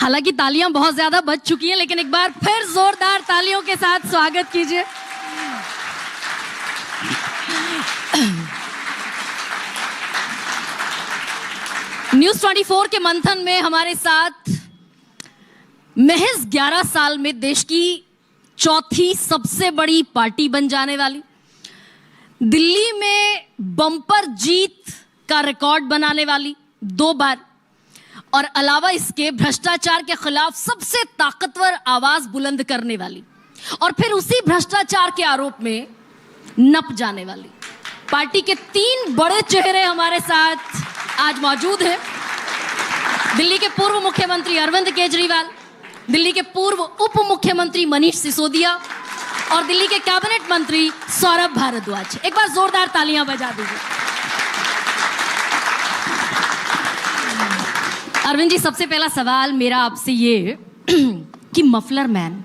हालांकि तालियां बहुत ज्यादा बज चुकी हैं, लेकिन एक बार फिर जोरदार तालियों के साथ स्वागत कीजिए। न्यूज़ 24 के मंथन में हमारे साथ महज 11 साल में देश की चौथी सबसे बड़ी पार्टी बन जाने वाली, दिल्ली में बम्पर जीत का रिकॉर्ड बनाने वाली 2 बार, और अलावा इसके भ्रष्टाचार के खिलाफ सबसे ताकतवर आवाज बुलंद करने वाली, और फिर उसी भ्रष्टाचार के आरोप में नप जाने वाली पार्टी के 3 बड़े चेहरे हमारे साथ आज मौजूद हैं। दिल्ली के पूर्व मुख्यमंत्री अरविंद केजरीवाल, दिल्ली के पूर्व उप मुख्यमंत्री मनीष सिसोदिया और दिल्ली के कैबिनेट मंत्री सौरभ भारद्वाज। एक बार जोरदार तालियां बजा दीजिए। अरविंद जी, सबसे पहला सवाल मेरा आपसे ये कि मफलर मैन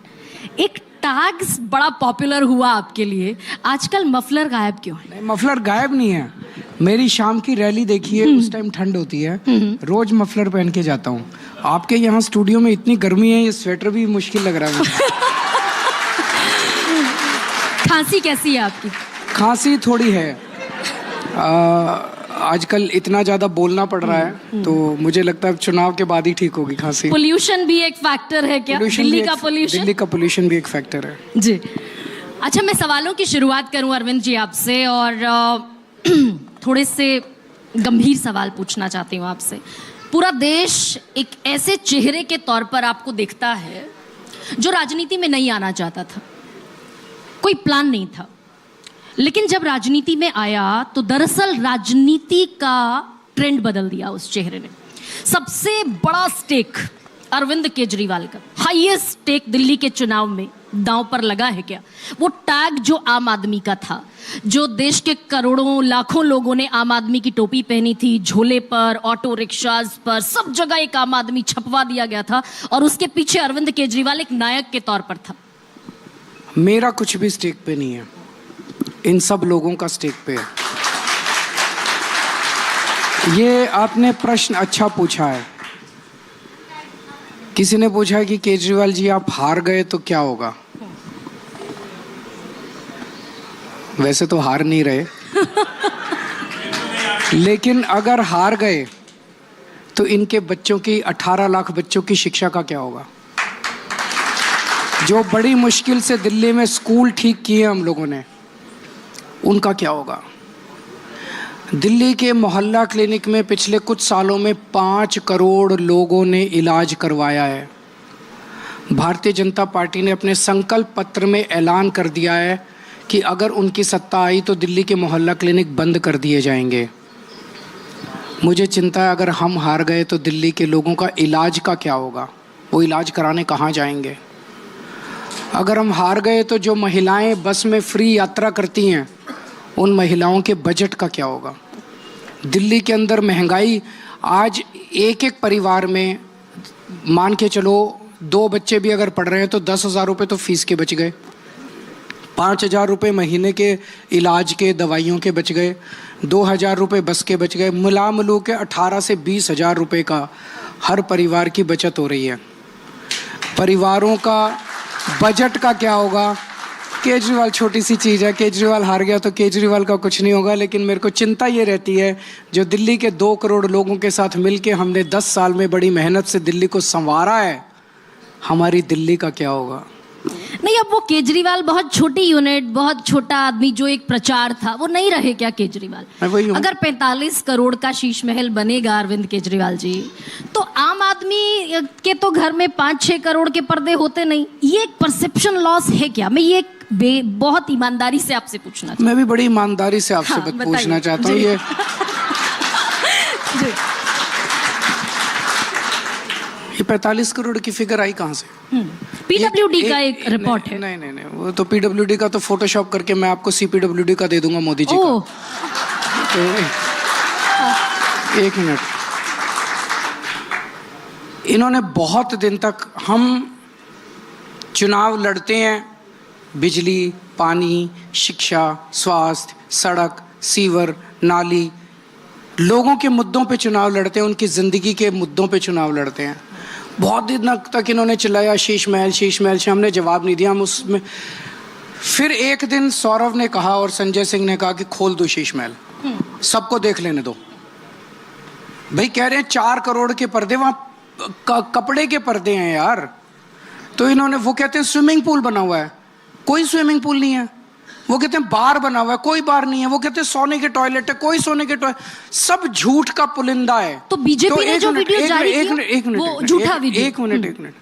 एक टैग बड़ा पॉपुलर हुआ आपके लिए, आजकल मफलर गायब क्यों है? नहीं, मफलर गायब नहीं है। मेरी शाम की रैली देखिए, उस टाइम ठंड होती है, रोज मफलर पहन के जाता हूँ। आपके यहाँ स्टूडियो में इतनी गर्मी है, ये स्वेटर भी मुश्किल लग रहा है मुझे। खांसी कैसी है आपकी? खांसी थोड़ी है, आजकल इतना ज्यादा बोलना पड़ रहा है, तो मुझे लगता है चुनाव के बाद ही ठीक होगी खांसी। पोल्यूशन भी एक फैक्टर है क्या? दिल्ली का पोल्यूशन भी एक फैक्टर है जी। अच्छा, मैं सवालों की शुरुआत करूं अरविंद जी आपसे, और थोड़े से गंभीर सवाल पूछना चाहती हूँ आपसे। पूरा देश एक ऐसे चेहरे के तौर पर आपको देखता है जो राजनीति में नहीं आना चाहता था, कोई प्लान नहीं था, लेकिन जब राजनीति में आया तो दरअसल राजनीति का ट्रेंड बदल दिया उस चेहरे ने। सबसे बड़ा स्टेक अरविंद केजरीवाल का, हाईएस्ट स्टेक दिल्ली के चुनाव में दांव पर लगा है क्या? वो टैग जो आम आदमी का था, जो देश के करोड़ों लाखों लोगों ने आम आदमी की टोपी पहनी थी, झोले पर, ऑटो रिक्शाज पर, सब जगह एक आम आदमी छपवा दिया गया था, और उसके पीछे अरविंद केजरीवाल एक नायक के तौर पर था। मेरा कुछ भी स्टेक पे नहीं है, इन सब लोगों का स्टेक पे है। ये आपने प्रश्न अच्छा पूछा है। किसी ने पूछा है कि केजरीवाल जी आप हार गए तो क्या होगा? वैसे तो हार नहीं रहे, लेकिन अगर हार गए तो इनके बच्चों की 18 लाख बच्चों की शिक्षा का क्या होगा? जो बड़ी मुश्किल से दिल्ली में स्कूल ठीक किए हम लोगों ने, उनका क्या होगा? दिल्ली के मोहल्ला क्लिनिक में पिछले कुछ सालों में 5 करोड़ लोगों ने इलाज करवाया है। भारतीय जनता पार्टी ने अपने संकल्प पत्र में ऐलान कर दिया है कि अगर उनकी सत्ता आई तो दिल्ली के मोहल्ला क्लिनिक बंद कर दिए जाएंगे। मुझे चिंता है अगर हम हार गए तो दिल्ली के लोगों का इलाज का क्या होगा? वो इलाज कराने कहाँ जाएंगे? अगर हम हार गए तो जो महिलाएं बस में फ्री यात्रा करती हैं, उन महिलाओं के बजट का क्या होगा? दिल्ली के अंदर महंगाई, आज एक परिवार में मान के चलो 2 बच्चे भी अगर पढ़ रहे हैं तो 10,000 रुपये तो फीस के बच गए, 5,000 रुपये महीने के इलाज के दवाइयों के बच गए, 2,000 रुपये बस के बच गए, मिलू के 18 से 20,000 रुपये का हर परिवार की बचत हो रही है। परिवारों का बजट का क्या होगा? केजरीवाल छोटी सी चीज़ है, केजरीवाल हार गया तो केजरीवाल का कुछ नहीं होगा, लेकिन मेरे को चिंता ये रहती है जो दिल्ली के 2 करोड़ लोगों के साथ मिलके हमने 10 साल में बड़ी मेहनत से दिल्ली को संवारा है, हमारी दिल्ली का क्या होगा? नहीं, अब वो केजरीवाल बहुत छोटी यूनिट, बहुत छोटा आदमी जो एक प्रचार था, वो नहीं रहे क्या केजरीवाल? अगर 45 करोड़ का शीश महल बनेगा अरविंद केजरीवाल जी, तो आम आदमी के तो घर में 5-6 करोड़ के पर्दे होते नहीं। ये एक परसेप्शन लॉस है क्या? मैं ये बहुत ईमानदारी से आपसे पूछना, मैं भी बड़ी ईमानदारी से आपसे पूछना चाहता हूँ। ये 45 करोड़ की फिगर आई कहाँ से? पीडब्ल्यूडी का एक रिपोर्ट है। नहीं, वो तो पीडब्ल्यूडी का तो फोटोशॉप करके मैं आपको सीपीडब्ल्यूडी का दे दूंगा मोदी जी का। तो एक मिनट, इन्होंने बहुत दिन तक, हम चुनाव लड़ते हैं, बिजली, पानी, शिक्षा, स्वास्थ्य, सड़क, सीवर, नाली, लोगों के मुद्दों पे चुनाव लड़ते हैं, उनकी ज़िंदगी के मुद्दों पे चुनाव लड़ते हैं। बहुत दिन तक इन्होंने चिल्लाया शीश महल से, हमने जवाब नहीं दिया। हम उसमें फिर एक दिन सौरभ ने कहा और संजय सिंह ने कहा कि खोल दो शीश महल, सबको देख लेने दो। भाई कह रहे हैं 4 करोड़ के पर्दे, वहां कपड़े के पर्दे हैं यार। तो इन्होंने, वो कहते हैं स्विमिंग पूल बना हुआ है, कोई स्विमिंग पूल नहीं है। वो कहते हैं बार बना हुआ है, कोई बार नहीं है। वो कहते हैं सोने के टॉयलेट है, कोई सोने के टॉयलेट, सब झूठ का पुलिंदा है। तो बीजेपी ने जो वीडियो जारी किया वो झूठा वीडियो। एक मिनट।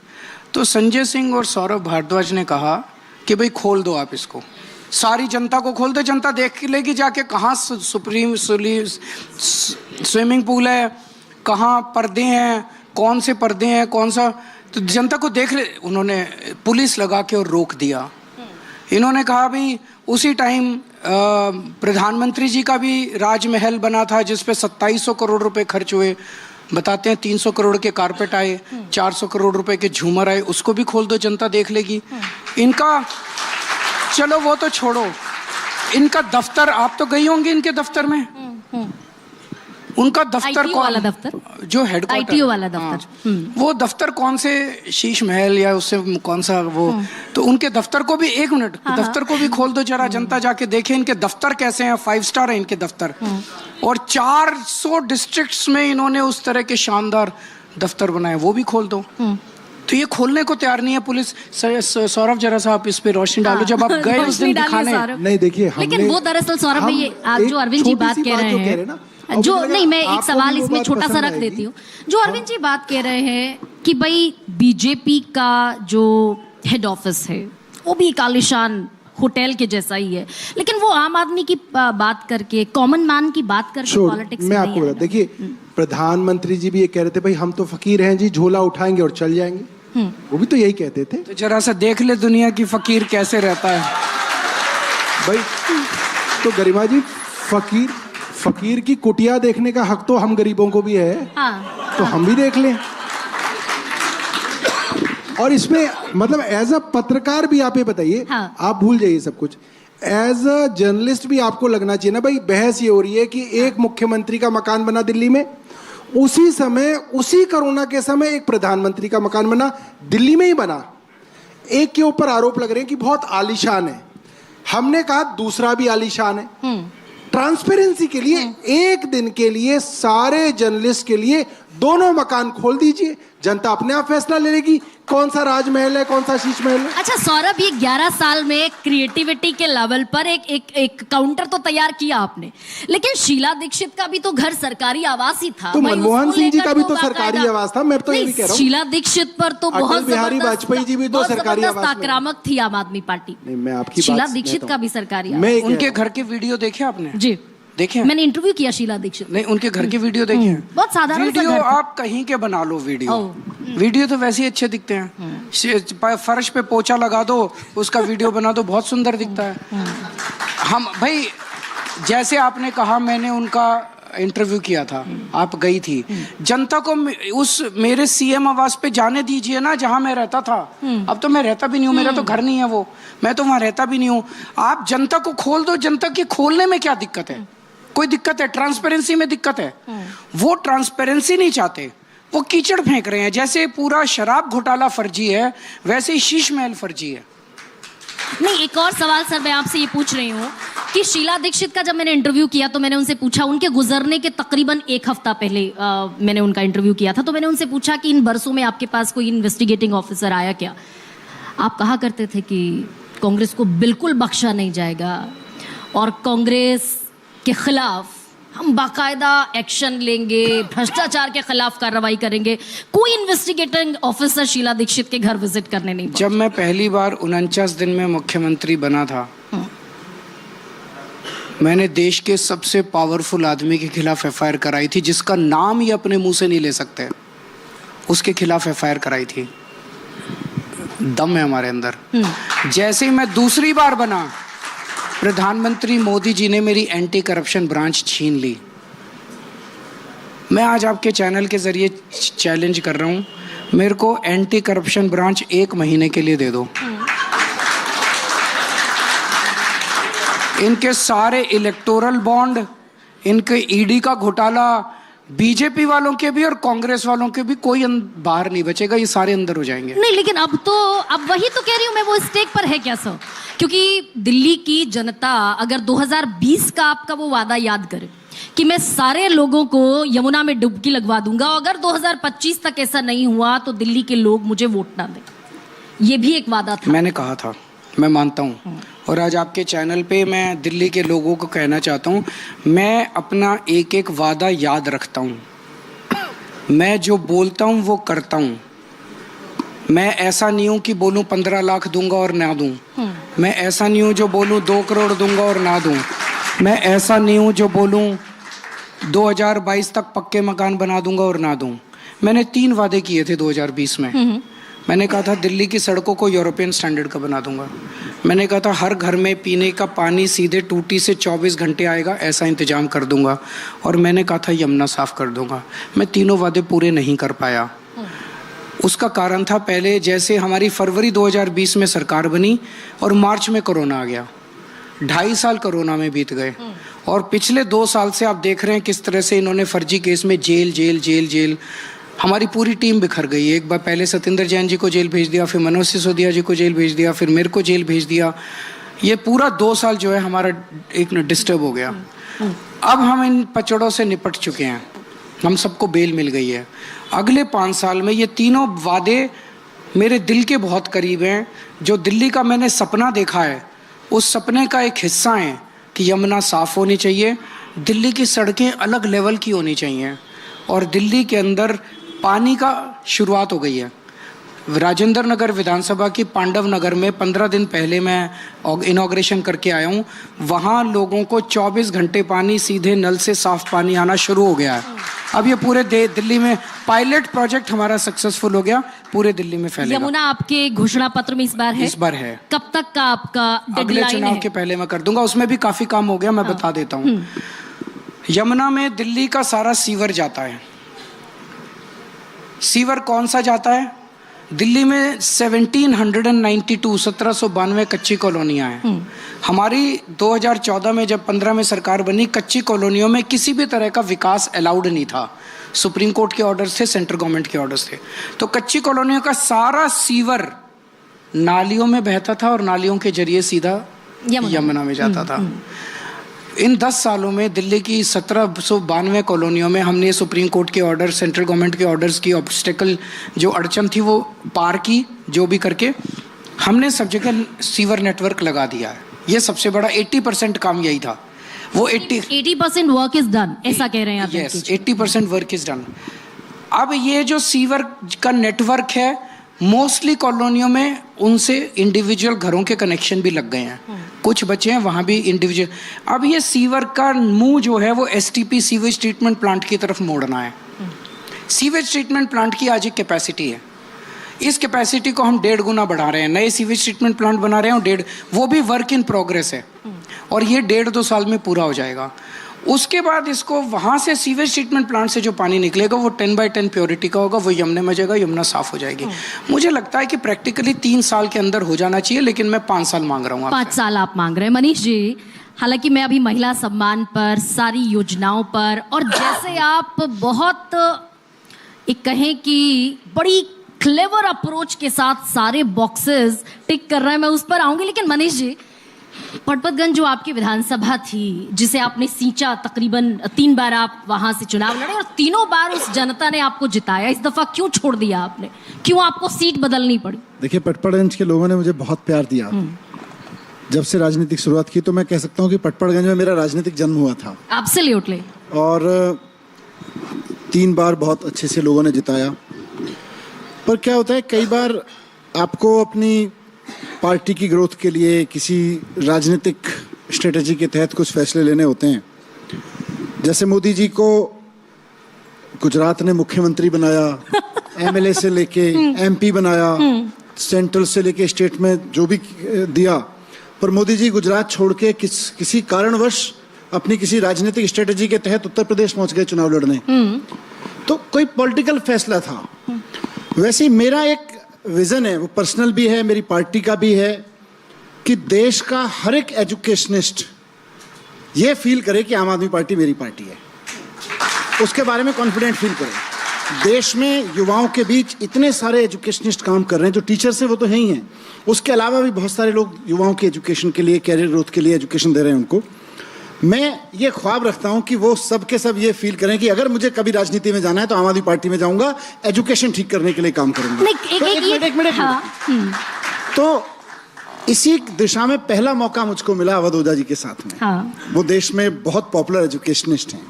तो संजय सिंह और सौरभ भारद्वाज ने कहा कि भाई खोल दो आप इसको, सारी जनता को खोल दो, जनता देख लेगी जाके कहाँ स्विमिंग पूल है, कहाँ पर्दे हैं, कौन से पर्दे हैं, कौन सा, तो जनता को देख ले। उन्होंने पुलिस लगा के और रोक दिया। इन्होंने कहा भी उसी टाइम प्रधानमंत्री जी का भी राजमहल बना था जिसपे 2700 करोड़ रुपए खर्च हुए। बताते हैं 300 करोड़ के कारपेट आए, 400 करोड़ रुपए के झूमर आए, उसको भी खोल दो, जनता देख लेगी। इनका, चलो वो तो छोड़ो, इनका दफ्तर, आप तो गई होंगी इनके दफ्तर में। उनका दफ्तर कौन वाला दफ्तर, जो हेडक्वार्टर ITO वाला दफ्तर, वो दफ्तर कौन से शीश महल या उससे कौन सा वो, तो उनके दफ्तर को भी, एक मिनट, दफ्तर को भी खोल दो जरा, जनता जाके देखे इनके दफ्तर कैसे हैं। 5 स्टार है इनके दफ्तर, और 400 डिस्ट्रिक्ट्स में इन्होंने उस तरह के शानदार दफ्तर बनाए, वो भी खोल दो। तो ये खोलने को तैयार नहीं है पुलिस। सौरभ जरा सा आप इस पे रोशनी डालो, जब आप गए उस दिन दिखाने। नहीं देखिए, लेकिन वो दरअसल सौरभ भाई, ये आप जो अरविंद जी बात कह रहे हैं, जो नहीं, मैं एक सवाल इसमें छोटा सा रख देती हूँ। जो अरविंद जी बात कह रहे हैं कि भाई बीजेपी का जो हेड ऑफिस है वो भी एक आलिशान होटल के जैसा ही है, लेकिन वो आम आदमी की बात करके, कॉमन मैन की बात करके पॉलिटिक्स में नहीं आएगा। देखिए, प्रधानमंत्री जी भी ये कह रहे थे भाई हम तो फकीर हैं जी, झोला उठाएंगे और चल जाएंगे। वो भी तो यही कहते थे। तो जरा सा देख ले दुनिया की फकीर कैसे रहता है भाई। तो गरिमा जी, फकीर की कुटिया देखने का हक तो हम गरीबों को भी है। तो हम भी देख लें। और इसमें मतलब एज अ पत्रकार भी आप ये बताइए, आप भूल जाइए सब कुछ, एज अ जर्नलिस्ट भी आपको लगना चाहिए ना भाई। बहस ये हो रही है कि एक मुख्यमंत्री का मकान बना दिल्ली में, उसी समय, उसी कोरोना के समय एक प्रधानमंत्री का मकान बना, दिल्ली में ही बना। एक के ऊपर आरोप लग रहे हैं कि बहुत आलीशान है। हमने कहा दूसरा भी आलीशान है। ट्रांसपेरेंसी के लिए एक दिन के लिए सारे जर्नलिस्ट के लिए दोनों मकान खोल दीजिए, जनता अपने आप फैसला ले लेगी कौन सा राजमहल है, कौन सा शीश महल है। अच्छा सौरभ, ये 11 साल में क्रिएटिविटी के लेवल पर एक काउंटर तो तैयार किया आपने, लेकिन शीला दीक्षित का भी तो घर सरकारी आवास ही था। तो मनमोहन सिंह जी का भी तो सरकारी आवास था। मैं तो ये भी कह रहा हूँ, शीला दीक्षित पर तो बहुत बिहारी वाजपेयी जी भी तो सरकारी आवास में आक्रामक थी आम आदमी पार्टी। नहीं, मैं आपकी शीला दीक्षित का भी सरकारी आवास। उनके घर के वीडियो देखे आपने? जी देखे, मैंने इंटरव्यू किया शीला दीक्षित। नहीं, उनके घर के वीडियो देखे हैं? बहुत साधारण वीडियो आप कहीं के बना लो, वीडियो तो वैसे ही अच्छे दिखते हैं। फर्श पे पोछा लगा दो, उसका वीडियो बना दो, बहुत सुंदर दिखता है। हम भाई, जैसे आपने कहा, मैंने उनका इंटरव्यू किया था, आप गई थी। जनता को उस मेरे सीएम आवास पे जाने दीजिए ना, जहां मैं रहता था। अब तो मैं रहता भी नहीं हूँ, मेरा तो घर नहीं है वो, मैं तो वहां रहता भी नहीं हूँ। आप जनता को खोल दो, जनता की खोलने में क्या दिक्कत है? कोई दिक्कत है? ट्रांसपेरेंसी में दिक्कत है? वो ट्रांसपेरेंसी नहीं चाहते, वो कीचड़ फेंक रहे हैं। जैसे पूरा शराब घोटाला फर्जी है, वैसे ही शीश महल फर्जी है। नहीं, एक और सवाल सर मैं आपसे ये पूछ रही हूँ कि शीला दीक्षित का जब मैंने इंटरव्यू किया तो मैंने उनसे पूछा, उनके गुजरने के तकरीबन 1 हफ्ता पहले मैंने उनका इंटरव्यू किया था, तो मैंने उनसे पूछा कि इन बरसों में आपके पास कोई इन्वेस्टिगेटिंग ऑफिसर आया क्या? आप कहा करते थे कि कांग्रेस को बिल्कुल बख्शा नहीं जाएगा और कांग्रेस के खिलाफ हम बाकायदा एक्शन लेंगे, भ्रष्टाचार के खिलाफ कार्रवाई करेंगे। कोई इन्वेस्टिगेटिंग ऑफिसर शीला दीक्षित के घर विजिट करने नहीं पहुंचा। जब मैं पहली बार 49 दिन में मुख्यमंत्री बना था, मैंने देश के सबसे पावरफुल आदमी के खिलाफ एफआईआर कराई थी, जिसका नाम ही अपने मुंह से नहीं ले सकते, उसके खिलाफ एफआईआर कराई थी। दम है हमारे अंदर। जैसे ही मैं दूसरी बार बना, प्रधानमंत्री मोदी जी ने मेरी एंटी करप्शन ब्रांच छीन ली। मैं आज आपके चैनल के जरिए चैलेंज कर रहा हूं, मेरे को एंटी करप्शन ब्रांच 1 महीने के लिए दे दो। इनके सारे इलेक्टोरल बॉन्ड, इनके ईडी का घोटाला, बीजेपी वालों के भी और कांग्रेस वालों के भी कोई बाहर नहीं बचेगा, ये सारे अंदर हो जाएंगे। नहीं, लेकिन अब वही तो कह रही हूं मैं, वो स्टेक पर है क्या सर? क्योंकि दिल्ली की जनता अगर 2020 का आपका वो वादा याद करे कि मैं सारे लोगों को यमुना में डुबकी लगवा दूंगा, अगर 2025 तक ऐसा नहीं हुआ तो दिल्ली के लोग मुझे वोट ना दें, ये भी एक वादा था। मैंने कहा था, मैं मानता हूँ, और आज आपके चैनल पे मैं दिल्ली के लोगों को कहना चाहता हूँ, मैं अपना एक एक वादा याद रखता हूँ, मैं जो बोलता हूँ वो करता हूँ। मैं ऐसा नहीं हूँ कि बोलूँ 15 लाख दूंगा और ना दूँ, मैं ऐसा नहीं हूँ जो बोलूँ 2 करोड़ दूंगा और ना दूँ, मैं ऐसा नहीं हूँ जो बोलूँ 2022 तक पक्के मकान बना दूंगा और ना दूँ। मैंने 3 वादे किए थे 2020 में। मैंने कहा था दिल्ली की सड़कों को यूरोपियन स्टैंडर्ड का बना दूंगा, मैंने कहा था हर घर में पीने का पानी सीधे टूटी से 24 घंटे आएगा ऐसा इंतजाम कर दूंगा, और मैंने कहा था यमुना साफ कर दूंगा। मैं तीनों वादे पूरे नहीं कर पाया। उसका कारण था, पहले जैसे हमारी फरवरी 2020 में सरकार बनी और मार्च में कोरोना आ गया, 2.5 साल कोरोना में बीत गए, और पिछले 2 साल से आप देख रहे हैं किस तरह से इन्होंने फर्जी केस में जेल जेल जेल जेल, हमारी पूरी टीम बिखर गई है। एक बार पहले सत्येंद्र जैन जी को जेल भेज दिया, फिर मनोज सिसोदिया जी को जेल भेज दिया, फिर मेरे को जेल भेज दिया। ये पूरा 2 साल जो है हमारा एक डिस्टर्ब हो गया। अब हम इन पचड़ों से निपट चुके हैं, हम सबको बेल मिल गई है। अगले 5 साल में ये तीनों वादे मेरे दिल के बहुत करीब हैं। जो दिल्ली का मैंने सपना देखा है, उस सपने का एक हिस्सा है कि यमुना साफ़ होनी चाहिए, दिल्ली की सड़कें अलग लेवल की होनी चाहिए, और दिल्ली के अंदर पानी का शुरुआत हो गई है। राजेंद्र नगर विधानसभा की पांडव नगर में 15 दिन पहले मैं इनॉग्रेशन करके आया हूँ। वहाँ लोगों को 24 घंटे पानी सीधे नल से साफ पानी आना शुरू हो गया है। अब ये पूरे दिल्ली में पायलट प्रोजेक्ट हमारा सक्सेसफुल हो गया, पूरे दिल्ली में फैलेगा। यमुना आपके घोषणा पत्र में इस बार है? इस बार है। कब तक का आपका अगले चुनाव के पहले मैं कर दूंगा, उसमें भी काफी काम हो गया, मैं बता देता हूँ। यमुना में दिल्ली का सारा सीवर जाता है। सीवर कौन सा जाता है? दिल्ली में 1792 कच्ची कॉलोनियाँ हैं। हमारी 2014 में जब 15 में सरकार बनी, कच्ची कॉलोनियों में किसी भी तरह का विकास अलाउड नहीं था। सुप्रीम कोर्ट के ऑर्डर्स थे, सेंट्रल गवर्नमेंट के ऑर्डर्स थे। तो कच्ची कॉलोनियों का सारा सीवर नालियों में बहता था और नालियों के जरिए सीधा यमुना में जाता था। इन 10 सालों में दिल्ली की 1792 कॉलोनियों में हमने सुप्रीम कोर्ट के ऑर्डर, सेंट्रल गवर्नमेंट के ऑर्डर्स की ऑब्स्टेकल जो अड़चन थी वो पार की, जो भी करके हमने सब जगह सीवर नेटवर्क लगा दिया है। ये सबसे बड़ा 80% काम यही था। वो 80% वर्क इज डन, ऐसा कह रहे हैं आप? Yes, 80% work is done. अब ये जो सीवर का नेटवर्क है, मोस्टली कॉलोनियों में उनसे इंडिविजुअल घरों के कनेक्शन भी लग गए हैं, कुछ बचे हैं वहाँ भी इंडिविजुअल। अब ये सीवर का मुंह जो है वो एसटीपी सीवेज ट्रीटमेंट प्लांट की तरफ मोड़ना है। सीवेज ट्रीटमेंट प्लांट की आज एक कैपेसिटी है, इस कैपेसिटी को हम 1.5 गुना बढ़ा रहे हैं। नए सीवेज ट्रीटमेंट प्लांट बना रहे हैं, 1.5, वो भी वर्क इन प्रोग्रेस है, और ये 1.5-2 साल में पूरा हो जाएगा। उसके बाद इसको वहाँ से सीवेज ट्रीटमेंट प्लांट से जो पानी निकलेगा वो 10/10 प्योरिटी का होगा, वो यमुना में जाएगा, यमुना साफ हो जाएगी। मुझे लगता है कि प्रैक्टिकली 3 साल के अंदर हो जाना चाहिए, लेकिन मैं 5 साल मांग रहा हूँ। 5 साल आप मांग रहे हैं मनीष जी। हालांकि मैं अभी महिला सम्मान पर, सारी योजनाओं पर, और जैसे आप बहुत एक कहें कि बड़ी क्लेवर अप्रोच के साथ सारे बॉक्सेस टिक कर रहे हैं, मैं उस पर आऊंगी। लेकिन मनीष जी, पटपतगंज जो आपकी विधानसभा थी, जिसे आपने सींचा, तकरीबन 3 बार आप वहां से चुनाव लड़े और तीनों बार उस जनता ने आपको जिताया, इस दफा क्यों छोड़ दिया आपने? क्यों आपको सीट बदलनी पड़ी? देखिए, पटपतगंज के लोगों ने मुझे बहुत प्यार दिया जब से राजनीतिक शुरुआत की, तो मैं कह सकता हूँ कि पटपतगंज में मेरा राजनीतिक जन्म हुआ था। एब्सोल्युटली। और 3 बार बहुत अच्छे से लोगों ने जिताया। पर क्या होता है, कई बार आपको अपनी पार्टी की ग्रोथ के लिए किसी राजनीतिक स्ट्रेटजी के तहत कुछ फैसले लेने होते हैं। जैसे मोदी जी को गुजरात ने मुख्यमंत्री बनाया, एमएलए से लेके एमपी बनाया, सेंट्रल से लेके स्टेट में जो भी दिया, पर मोदी जी गुजरात छोड़ के किसी कारणवश अपनी किसी राजनीतिक स्ट्रेटजी के तहत उत्तर प्रदेश पहुंच गए चुनाव लड़ने। तो कोई पॉलिटिकल फैसला था। वैसे ही मेरा एक विजन है, वो पर्सनल भी है, मेरी पार्टी का भी है, कि देश का हर एक एजुकेशनिस्ट ये फील करे कि आम आदमी पार्टी मेरी पार्टी है। उसके बारे में कॉन्फिडेंट फील करें। देश में युवाओं के बीच इतने सारे एजुकेशनिस्ट काम कर रहे हैं, जो टीचर्स हैं वो तो है ही हैं, उसके अलावा भी बहुत सारे लोग युवाओं के एजुकेशन के लिए, कैरियर ग्रोथ के लिए एजुकेशन दे रहे हैं उनको। मैं ये ख्वाब रखता हूं कि वो सब के सब ये फील करें कि अगर मुझे कभी राजनीति में जाना है तो आम आदमी पार्टी में जाऊंगा, एजुकेशन ठीक करने के लिए काम करूंगा। एक मिनट। तो इसी दिशा में पहला मौका मुझको मिला अवध ओझा जी के साथ में। वो देश में बहुत पॉपुलर एजुकेशनिस्ट हैं,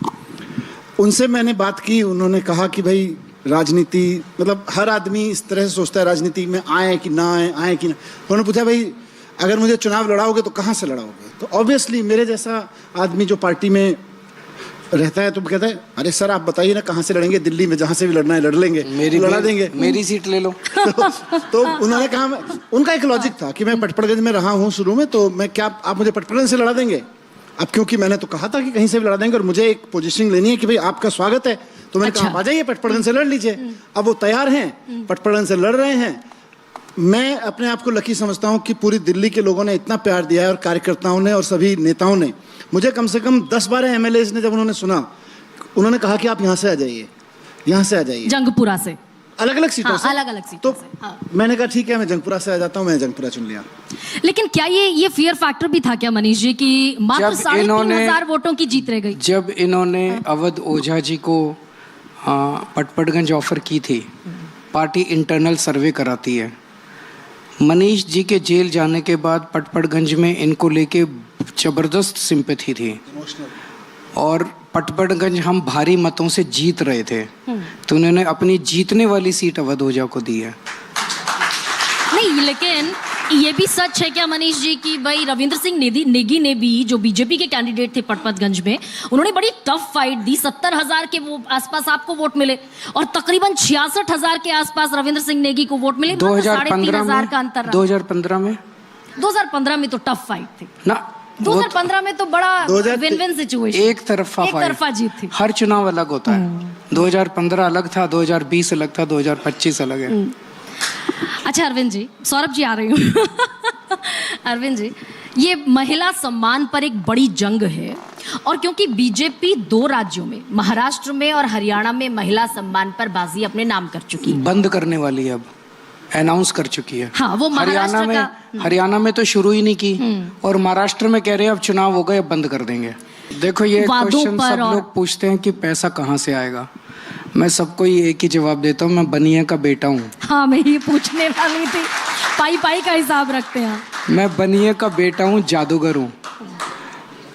उनसे मैंने बात की। उन्होंने कहा कि भाई राजनीति, मतलब हर आदमी इस तरह से सोचता है राजनीति में आए कि ना आए, आए कि ना। उन्होंने पूछा भाई अगर मुझे चुनाव लड़ाओगे तो कहाँ से लड़ाओगे? तो ऑब्वियसली मेरे जैसा आदमी जो पार्टी में रहता है तो कहता है अरे सर आप बताइए ना कहाँ से लड़ेंगे, दिल्ली में जहाँ से भी लड़ना है लड़ लेंगे, लड़ा देंगे, मेरी सीट ले लो। तो उन्होंने कहा, उनका एक लॉजिक था कि मैं पटपड़गंज में रहा हूँ शुरू में, तो मैं क्या आप मुझे पटपड़गंज से लड़ा देंगे? अब क्योंकि मैंने तो कहा था कि कहीं से भी लड़ा देंगे और मुझे एक पोजीशनिंग लेनी है कि भाई आपका स्वागत है, तो मैंने कहा आ जाइए पटपड़गंज से लड़ लीजिए। अब वो तैयार हैं, पटपड़गंज से लड़ रहे हैं। मैं अपने आप को लकी समझता हूं कि पूरी दिल्ली के लोगों ने इतना प्यार दिया है, और कार्यकर्ताओं ने और सभी नेताओं ने मुझे कम से कम 10-12 एमएलएज ने जब उन्होंने सुना, उन्होंने कहा कि आप यहाँ से आ जाइए, यहाँ से आ जाइए, जंगपुरा से, अलग अलग सीटों से, अलग अलग सीटों से। मैंने कहा ठीक है मैं जंगपुरा से आ जाता हूँ, मैं जंगपुरा चुन लिया। लेकिन क्या ये फियर फैक्टर भी था क्या मनीष जी कि मात्र 3,500 वोटों की जीत रह गई? जब इन्होंने अवध ओझा जी को पटपड़गंज ऑफर की थी, पार्टी इंटरनल सर्वे कराती है, मनीष जी के जेल जाने के बाद पटपड़गंज में इनको लेके जबरदस्त सिंपैथी थी, और पटपड़गंज हम भारी मतों से जीत रहे थे, तो उन्होंने अपनी जीतने वाली सीट अवध ओझा को दी है। नहीं, लेकिन ये भी सच है क्या मनीष जी कि भाई रविंद्र सिंह नेगी ने भी, जो बीजेपी के कैंडिडेट थे पटपड़गंज में, उन्होंने बड़ी टफ फाइट दी, 70,000 के वो आसपास आपको वोट मिले और तकरीबन 66,000 के आसपास रविंद्र सिंह नेगी को वोट मिले। 2015 का अंतर। 2015 में तो टफ फाइट थी ना, 2015 में तो बड़ा विन-विन सिचुएशन, एक तरफा जीत थी। हर चुनाव अलग होता है, 2015 अलग था, 2020 अलग था, 2025 अलग है। अच्छा अरविंद जी, सौरभ जी आ रही हूँ। अरविंद जी, ये महिला सम्मान पर एक बड़ी जंग है, और क्योंकि बीजेपी 2 राज्यों में, महाराष्ट्र में और हरियाणा में, महिला सम्मान पर बाजी अपने नाम कर चुकी है, बंद करने वाली है, अब अनाउंस कर चुकी है। हाँ, वो हरियाणा में तो शुरू ही नहीं की, और महाराष्ट्र में कह रहे हैं अब चुनाव हो गए अब बंद कर देंगे। देखो ये क्वेश्चन सब लोग पूछते हैं कि पैसा कहाँ से आएगा, मैं सबको ही एक ही जवाब देता हूँ, मैं बनिया का बेटा हूँ। हाँ, मैं ये पूछने वाली थी, पाई का हिसाब रखते हैं। मैं बनिया का बेटा हूँ, जादूगर हूँ,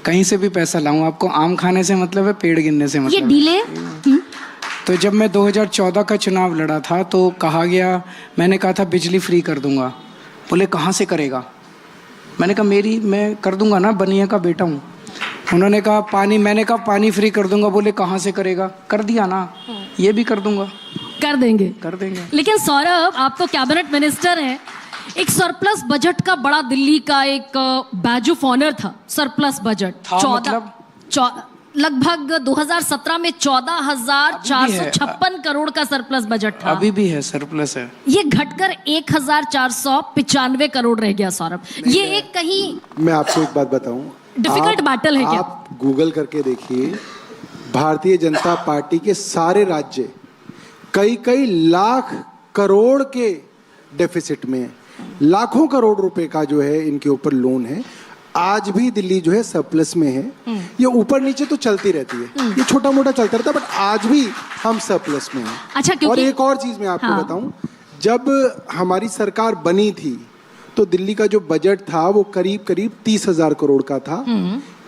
कहीं से भी पैसा लाऊं। आपको आम खाने से मतलब है, पेड़ गिनने से मतलब ये डीले। तो जब मैं 2014 का चुनाव लड़ा था तो कहा गया, मैंने कहा था बिजली फ्री कर दूंगा, बोले कहाँ से करेगा? मैंने कहा मैं कर दूंगा ना, बनिया का बेटा हूँ। उन्होंने कहा पानी, मैंने कहा पानी फ्री कर दूंगा, बोले कहाँ से करेगा? कर दिया ना, ये भी कर दूंगा। कर देंगे। लेकिन सौरभ, आप तो कैबिनेट मिनिस्टर हैं, एक सरप्लस बजट का बड़ा दिल्ली का एक बैज ऑफ ऑनर था, सरप्लस बजट 14 लगभग 2017 में 14,456 करोड़ का सरप्लस बजट था। अभी भी है, सरप्लस है। ये घटकर 1,495 करोड़ रह गया। सौरभ, ये एक कहीं, मैं आपको एक बात बताऊं, डिफिकल्ट बैटल है क्या? आप गूगल करके देखिए, भारतीय जनता पार्टी के सारे राज्य कई लाख करोड़ के डेफिसिट में, लाखों करोड़ रुपए का जो है इनके ऊपर लोन है। आज भी दिल्ली जो है सरप्लस में है। ये ऊपर नीचे तो चलती रहती है, ये छोटा मोटा चलता रहता है, बट आज भी हम सरप्लस में हैं। अच्छा, और एक और चीज मैं आपको बताऊं, जब हमारी सरकार बनी थी तो दिल्ली का जो बजट था वो करीब 30,000 करोड़ का था।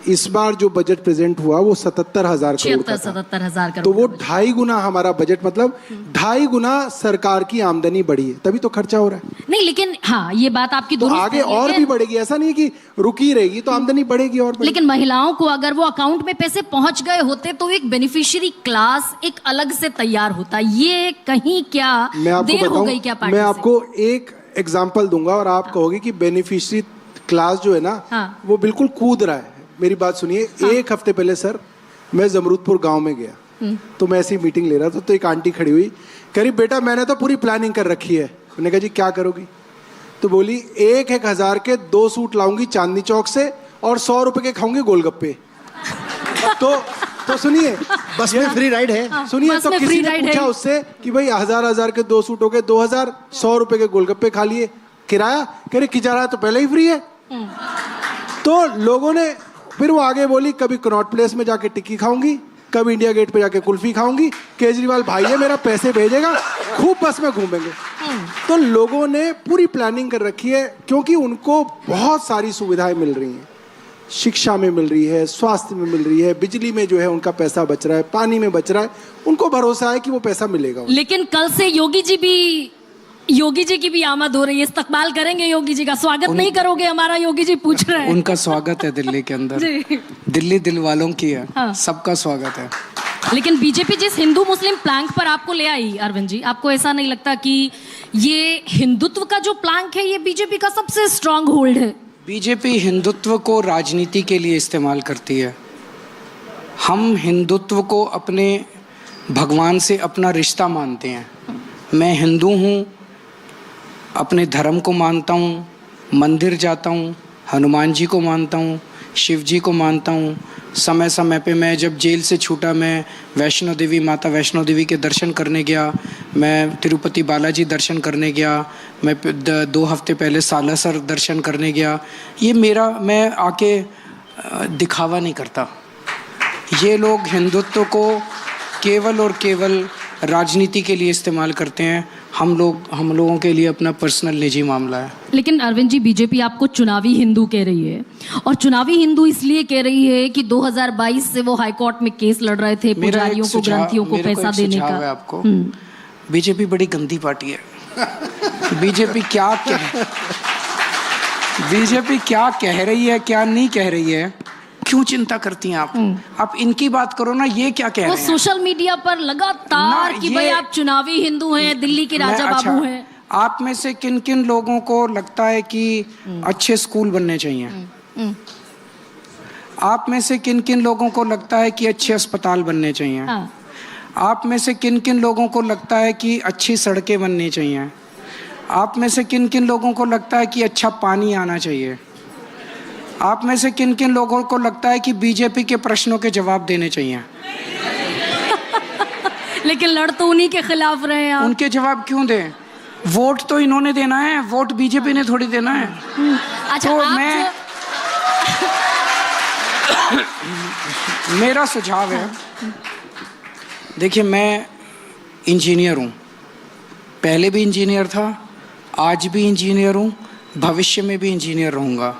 इस बार जो बजट प्रेजेंट हुआ वो 77,000 करोड़ का था। 77,000 करोड़। तो वो 2.5 गुना हमारा बजट, मतलब 2.5 गुना सरकार की आमदनी बढ़ी है, तभी तो खर्चा हो रहा है। नहीं, लेकिन हाँ, ये बात आपकी तो आगे और भी बढ़ेगी, ऐसा नहीं कि रुकी रहेगी, तो आमदनी बढ़ेगी और बढ़ेगी। लेकिन महिलाओं को अगर वो अकाउंट में पैसे पहुंच गए होते तो एक बेनिफिशियरी क्लास एक अलग से तैयार होता। ये कहीं क्या देर हो गई क्या पार्टी से? मैं आपको एक एग्जाम्पल दूंगा और आप कहोगे कि बेनिफिशियरी क्लास जो है ना, वो बिल्कुल कूद रहा है। मेरी बात सुनिए। एक हफ्ते पहले सर मैं जमरूदपुर गांव में गया, तो मैं ऐसी मीटिंग ले रहा था, तो एक आंटी खड़ी हुई, कह रही बेटा मैंने तो पूरी प्लानिंग कर रखी है। मैंने कहा जी क्या करोगी? तो बोली 1,000 के 2 सूट लाऊंगी चांदनी चौक से और 100 रुपए के खाऊंगी गोलगप्पे। तो सुनिए, बस में फ्री राइड है। सुनिए, बस तो में किसी free ने ride पूछा है। उससे कि भाई 1000 के 2 सूट हो गए, 2100 रुपए के गोलगप्पे खा लिए, किराया, कह रहे किराया तो पहले ही फ्री है। तो लोगों ने फिर वो आगे बोली, कभी कनॉट प्लेस में जाके टिक्की खाऊंगी, कभी इंडिया गेट पे जाके कुल्फी खाऊंगी, केजरीवाल भाई है मेरा, पैसे भेजेगा, खूब बस में घूमेंगे। तो लोगों ने पूरी प्लानिंग कर रखी है, क्योंकि उनको बहुत सारी सुविधाएं मिल रही हैं, शिक्षा में मिल रही है, स्वास्थ्य में मिल रही है, बिजली में जो है उनका पैसा बच रहा है, पानी में बच रहा है, उनको भरोसा है कि वो पैसा मिलेगा उनको। लेकिन कल से योगी जी की भी आमद हो रही है, इस्तकबाल करेंगे योगी जी का, स्वागत नहीं करोगे हमारा? योगी जी पूछ रहे हैं। उनका स्वागत है दिल्ली के अंदर, दिल्ली दिल वालों की है, हाँ। सबका स्वागत है। लेकिन बीजेपी जिस हिंदू मुस्लिम प्लैंक पर आपको ले आई अरविंद जी, आपको ऐसा नहीं लगता कि ये हिंदुत्व का जो प्लैंक है ये बीजेपी का सबसे स्ट्रांग होल्ड है? बीजेपी हिंदुत्व को राजनीति के लिए इस्तेमाल करती है। हम हिंदुत्व को अपने भगवान से अपना रिश्ता मानते हैं। मैं हिंदू हूँ, अपने धर्म को मानता हूँ, मंदिर जाता हूँ, हनुमान जी को मानता हूँ, शिव जी को मानता हूँ। समय समय पे मैं जब जेल से छूटा, मैं वैष्णो देवी, माता वैष्णो देवी के दर्शन करने गया, मैं तिरुपति बालाजी दर्शन करने गया, मैं 2 हफ्ते पहले सालासर दर्शन करने गया। ये मेरा, मैं आके दिखावा नहीं करता। ये लोग हिंदुत्व को केवल और केवल राजनीति के लिए इस्तेमाल करते हैं। हम लोगों के लिए अपना पर्सनल निजी मामला है। लेकिन अरविंद जी, बीजेपी आपको चुनावी हिंदू कह रही है, और चुनावी हिंदू इसलिए कह रही है कि 2022 से वो हाई कोर्ट में केस लड़ रहे थे पुजारियों को, ग्रंथियों को पैसा देने का। है आपको, बीजेपी बड़ी गंदी पार्टी है। बीजेपी क्या कह रही है, क्या नहीं कह रही है, क्यों चिंता करती हैं आप इनकी बात करो ना। ये क्या कह रहे हैं? सोशल मीडिया पर लगातार कि भाई आप चुनावी हिंदू हैं, दिल्ली के राजा बाबू हैं। आप में से किन किन लोगों को लगता है कि अच्छे स्कूल बनने चाहिए? आप में से किन किन लोगों को लगता है कि अच्छे अस्पताल बनने चाहिए? हाँ। आप में से किन किन लोगों को लगता है कि अच्छी सड़कें बननी चाहिए? आप में से किन किन लोगों को लगता है कि अच्छा पानी आना चाहिए? आप में से किन किन लोगों को लगता है कि बीजेपी के प्रश्नों के जवाब देने चाहिए? लेकिन लड़ तो उन्हीं के खिलाफ रहे हैं आप। उनके जवाब क्यों दें? वोट तो इन्होंने देना है, वोट बीजेपी ने थोड़ी देना है। अच्छा, तो आप मैं मेरा सुझाव है, देखिए मैं इंजीनियर हूँ, पहले भी इंजीनियर था, आज भी इंजीनियर हूँ, भविष्य में भी इंजीनियर रहूँगा।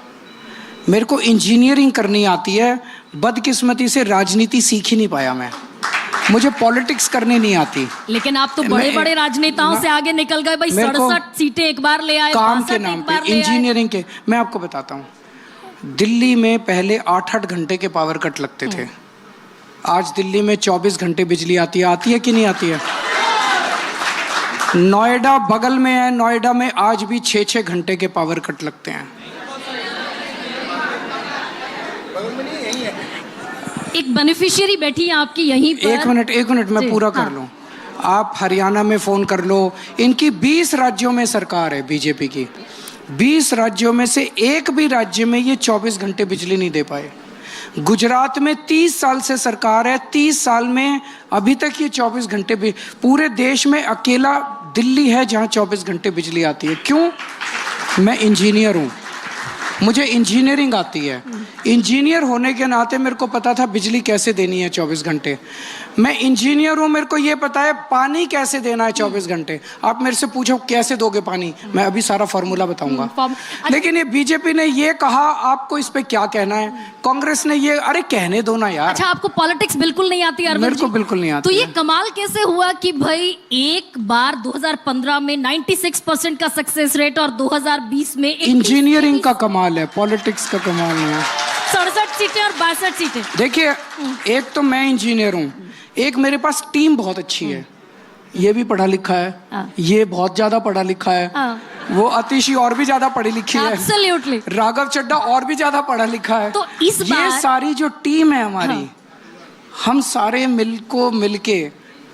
मेरे को इंजीनियरिंग करनी आती है, बदकिस्मती से राजनीति सीख ही नहीं पाया मैं, मुझे पॉलिटिक्स करनी नहीं आती। लेकिन आप तो बड़े बड़े राजनेताओं से आगे निकल गए भाई, 67 सीटें एक बार ले आए, काम के नाम पे, इंजीनियरिंग के। मैं आपको बताता हूँ, दिल्ली में पहले 8-8 घंटे के पावर कट लगते थे, आज दिल्ली में 24 घंटे बिजली आती है कि नहीं आती है? नोएडा बगल में है, नोएडा में आज भी 6-6 घंटे के पावर कट लगते हैं। एक बेनिफिशियरी बैठी है आपकी यहीं पर। एक मिनट मैं पूरा कर लूं। आप हरियाणा में फोन कर लो, इनकी 20 राज्यों में सरकार है बीजेपी की, 20 राज्यों में से एक भी राज्य में ये 24 घंटे बिजली नहीं दे पाए। गुजरात में 30 साल से सरकार है, 30 साल में अभी तक ये 24 घंटे भी, पूरे देश में अकेला दिल्ली है जहां 24 घंटे बिजली आती है। क्यों? मैं इंजीनियर हूं, मुझे इंजीनियरिंग आती है, इंजीनियर होने के नाते मेरे को पता था बिजली कैसे देनी है 24 घंटे। मैं इंजीनियर हूँ, मेरे को ये पता है पानी कैसे देना है 24 घंटे। आप मेरे से पूछो कैसे दोगे पानी, मैं अभी सारा फॉर्मूला बताऊंगा। लेकिन ये बीजेपी ने ये कहा, आपको इस पे क्या कहना है? कांग्रेस ने ये, अरे कहने दो ना यार। अच्छा, आपको पॉलिटिक्स बिल्कुल नहीं आती अरविंद जी? मेरे को बिल्कुल नहीं आती। तो ये कमाल कैसे हुआ कि भाई एक बार 2015 में 96% का सक्सेस रेट और 2020 में इंजीनियरिंग का कमाल है, पॉलिटिक्स का कमाल नहीं है। 67 सीटें और 62 सीटें। देखिए, एक तो मैं इंजीनियर हूँ, एक मेरे पास टीम बहुत अच्छी है, ये भी पढ़ा लिखा है, ये बहुत ज्यादा पढ़ा लिखा है, वो अतिशी और भी ज्यादा पढ़ी लिखी है, Absolutely. राघव चड्ढा और भी ज्यादा पढ़ा लिखा है। तो इस बार ये सारी जो टीम है हमारी, हम सारे मिलके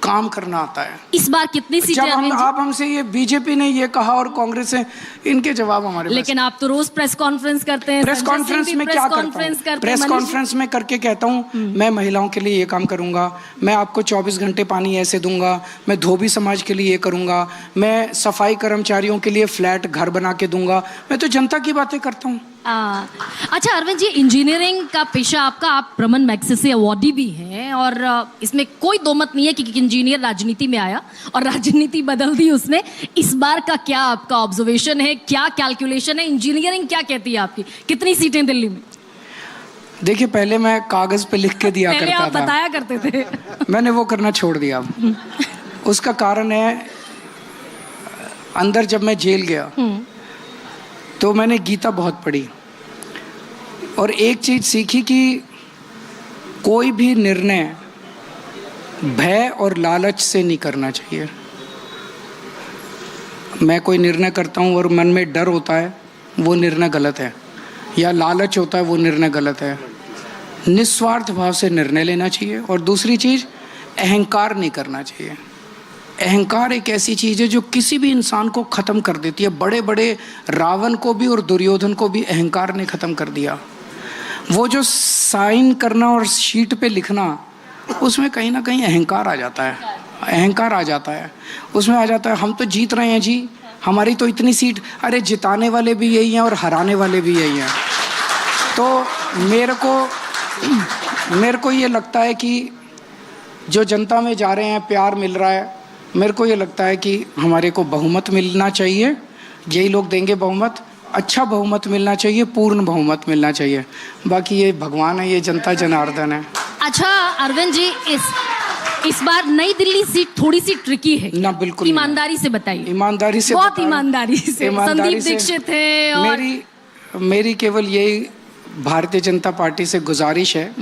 काम करना आता है। इस बार कितनी सीटें जब अरविंद जी? आप हमसे ये बीजेपी ने ये कहा और कांग्रेस ने, इनके जवाब हमारे पास। लेकिन आप तो रोज प्रेस कॉन्फ्रेंस करते हैं। प्रेस संजय सिंह कॉन्फ्रेंस भी में प्रेस क्या करता कॉन्फ्रेंस हूँ? करते हैं, प्रेस मनीष जी। कॉन्फ्रेंस में करके कहता हूँ मैं महिलाओं के लिए ये काम करूंगा, मैं आपको 24 घंटे पानी ऐसे दूंगा, मैं धोबी समाज के लिए ये करूंगा, मैं सफाई कर्मचारियों के लिए फ्लैट घर बना के दूंगा। मैं तो जनता की बातें करता हूँ। अच्छा अरविंद जी, इंजीनियरिंग का पेशा आपका, आप रमन मैग्सेसे अवार्डी भी हैं और इसमें कोई दो मत नहीं है कि इंजीनियर राजनीति में आया और राजनीति बदल दी उसने। इस बार का क्या आपका ऑब्जर्वेशन है, क्या कैलकुलेशन है, इंजीनियरिंग क्या कहती है आपकी? कितनी सीटें दिल्ली में? देखिए, पहले मैं कागज पे लिख के दिया पहले करता आप था, बताया करते थे। मैंने वो करना छोड़ दिया। उसका कारण है, अंदर जब मैं जेल गया तो मैंने गीता बहुत पढ़ी और एक चीज सीखी कि कोई भी निर्णय भय और लालच से नहीं करना चाहिए। मैं कोई निर्णय करता हूँ और मन में डर होता है, वो निर्णय गलत है, या लालच होता है, वो निर्णय गलत है। निस्वार्थ भाव से निर्णय लेना चाहिए। और दूसरी चीज, अहंकार नहीं करना चाहिए। अहंकार एक ऐसी चीज है जो किसी भी इंसान को खत्म कर देती है। बड़े बड़े रावण को भी और दुर्योधन को भी अहंकार ने खत्म कर दिया। वो जो साइन करना और शीट पे लिखना, उसमें कहीं ना कहीं अहंकार आ जाता है, अहंकार आ जाता है, उसमें आ जाता है हम तो जीत रहे हैं जी, हमारी तो इतनी सीट। अरे जिताने वाले भी यही हैं और हराने वाले भी यही हैं। तो मेरे को ये लगता है कि जो जनता में जा रहे हैं, प्यार मिल रहा है, मेरे को ये लगता है कि हमारे को बहुमत मिलना चाहिए। यही लोग देंगे बहुमत, अच्छा बहुमत मिलना चाहिए, पूर्ण बहुमत मिलना चाहिए। बाकी ये भगवान है, ये जनता जनार्दन है। अच्छा अरविंद जी, इस बार नई दिल्ली सीट थोड़ी सी ट्रिकी है ना? बिल्कुल ईमानदारी से बताइए। ईमानदारी से, बहुत ईमानदारी से। संदीप से दीक्षित है और मेरी केवल यही भारतीय जनता पार्टी से गुजारिश है,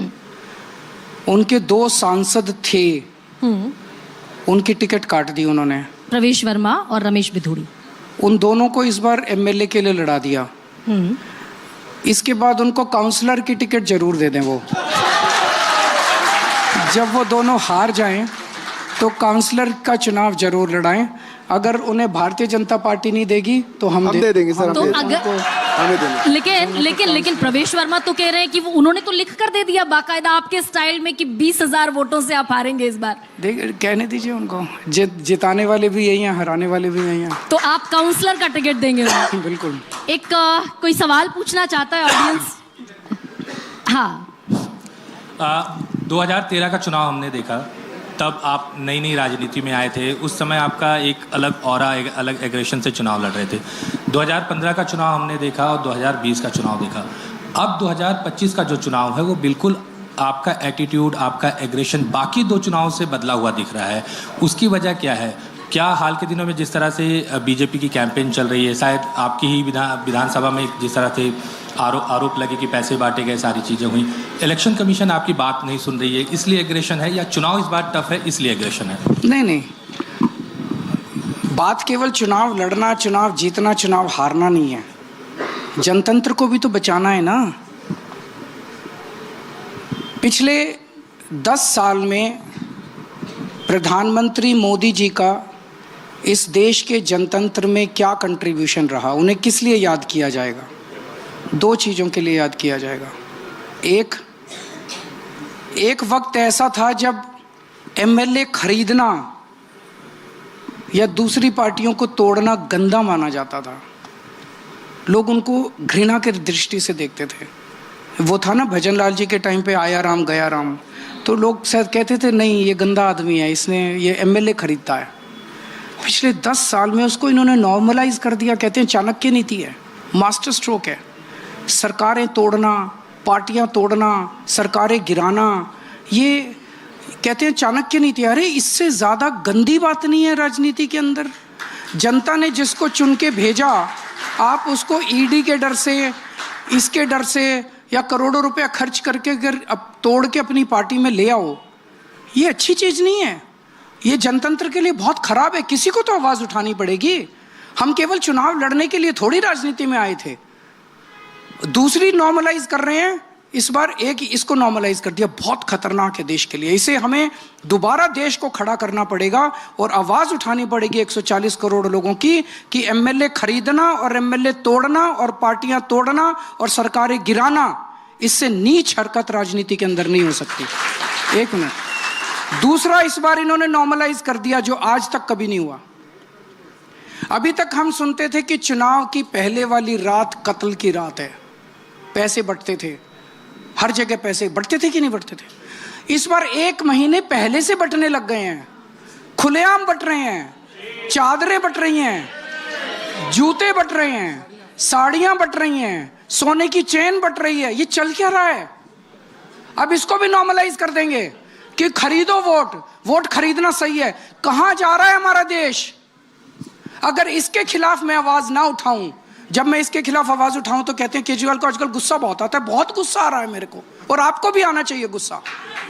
उनके 2 सांसद थे, उनकी टिकट काट दी उन्होंने, प्रवेश वर्मा और रमेश बिधूड़ी। उन दोनों को इस बार एमएलए के लिए लड़ा दिया। इसके बाद उनको काउंसलर की टिकट जरूर दे दें। वो जब वो दोनों हार जाएं तो काउंसलर का चुनाव जरूर लड़ाएं। अगर उन्हें भारतीय जनता पार्टी नहीं देगी तो हम दे देंगे सर। तो लेकिन प्रवेश वर्मा तो कह रहे हैं कि वो उन्होंने तो लिख कर दे दिया बाकायदा आपके स्टाइल में कि 20,000 वोटों से आप हारेंगे इस बार। कहने दीजिए उनको, जिताने वाले भी यही हैं, हराने वाले भी यही हैं। तो आप काउंसलर का टिकट देंगे? बिल्कुल। एक कोई सवाल पूछना चाहता है ऑडियंस? हाँ। 2013 का चुनाव हमने देखा, तब आप नई नई राजनीति में आए थे। उस समय आपका एक अलग ऑरा, एक अलग एग्रेशन से चुनाव लड़ रहे थे। 2015 का चुनाव हमने देखा और 2020 का चुनाव देखा। अब 2025 का जो चुनाव है वो बिल्कुल आपका एटीट्यूड, आपका एग्रेशन बाकी 2 चुनाव से बदला हुआ दिख रहा है। उसकी वजह क्या है? क्या हाल के दिनों में जिस तरह से बीजेपी की कैंपेन चल रही है, शायद आपकी ही विधानसभा में जिस तरह से आरोप लगे कि पैसे बांटे गए, सारी चीज़ें हुई, इलेक्शन कमीशन आपकी बात नहीं सुन रही है, इसलिए एग्रेशन है, या चुनाव इस बार टफ है इसलिए एग्रेशन है? नहीं, बात केवल चुनाव लड़ना, चुनाव जीतना, चुनाव हारना नहीं है। जनतंत्र को भी तो बचाना है ना। पिछले 10 साल में प्रधानमंत्री मोदी जी का इस देश के जनतंत्र में क्या कंट्रीब्यूशन रहा, उन्हें किस लिए याद किया जाएगा? 2 चीज़ों के लिए याद किया जाएगा। एक वक्त ऐसा था जब एमएलए खरीदना या दूसरी पार्टियों को तोड़ना गंदा माना जाता था। लोग उनको घृणा की दृष्टि से देखते थे। वो था ना भजनलाल जी के टाइम पे, आया राम गया राम। तो लोग शायद कहते थे नहीं, ये गंदा आदमी है, इसने ये एमएलए खरीदता है। पिछले 10 साल में उसको इन्होंने नॉर्मलाइज कर दिया। कहते हैं चाणक्य नीति है, मास्टर स्ट्रोक है। सरकारें तोड़ना, पार्टियां तोड़ना, सरकारें गिराना, ये कहते हैं चाणक्य नीति। अरे इससे ज़्यादा गंदी बात नहीं है राजनीति के अंदर। जनता ने जिसको चुन के भेजा, आप उसको ईडी के डर से, इसके डर से, या करोड़ों रुपया खर्च करके अगर अब तोड़ के अपनी पार्टी में ले आओ, ये अच्छी चीज़ नहीं है। ये जनतंत्र के लिए बहुत खराब है। किसी को तो आवाज़ उठानी पड़ेगी। हम केवल चुनाव लड़ने के लिए थोड़ी राजनीति में आए थे। दूसरी नॉर्मलाइज कर रहे हैं, इस बार एक इसको नॉर्मलाइज कर दिया, बहुत खतरनाक है देश के लिए। इसे हमें दोबारा देश को खड़ा करना पड़ेगा और आवाज उठानी पड़ेगी 140 करोड़ लोगों की कि एमएलए खरीदना और एमएलए तोड़ना और पार्टियां तोड़ना और सरकारें गिराना, इससे नीच हरकत राजनीति के अंदर नहीं हो सकती। एक मिनट। दूसरा, इस बार इन्होंने नॉर्मलाइज कर दिया जो आज तक कभी नहीं हुआ। अभी तक हम सुनते थे कि चुनाव की पहले वाली रात कत्ल की रात है, पैसे बंटते थे, हर जगह पैसे बंटते थे कि नहीं बंटते थे। इस बार 1 महीने पहले से बंटने लग गए हैं, खुलेआम बंट रहे हैं, चादरें बंट रही हैं, जूते बंट रहे हैं, साड़ियां बंट रही हैं, सोने की चेन बंट रही है। ये चल क्या रहा है? अब इसको भी नॉर्मलाइज कर देंगे कि खरीदो वोट, वोट खरीदना सही है। कहां जा रहा है हमारा देश? अगर इसके खिलाफ मैं आवाज ना उठाऊं, जब मैं इसके खिलाफ आवाज उठाऊं तो कहते हैं केजरीवाल को आजकल गुस्सा बहुत आता है। बहुत गुस्सा आ रहा है मेरे को, और आपको भी आना चाहिए गुस्सा।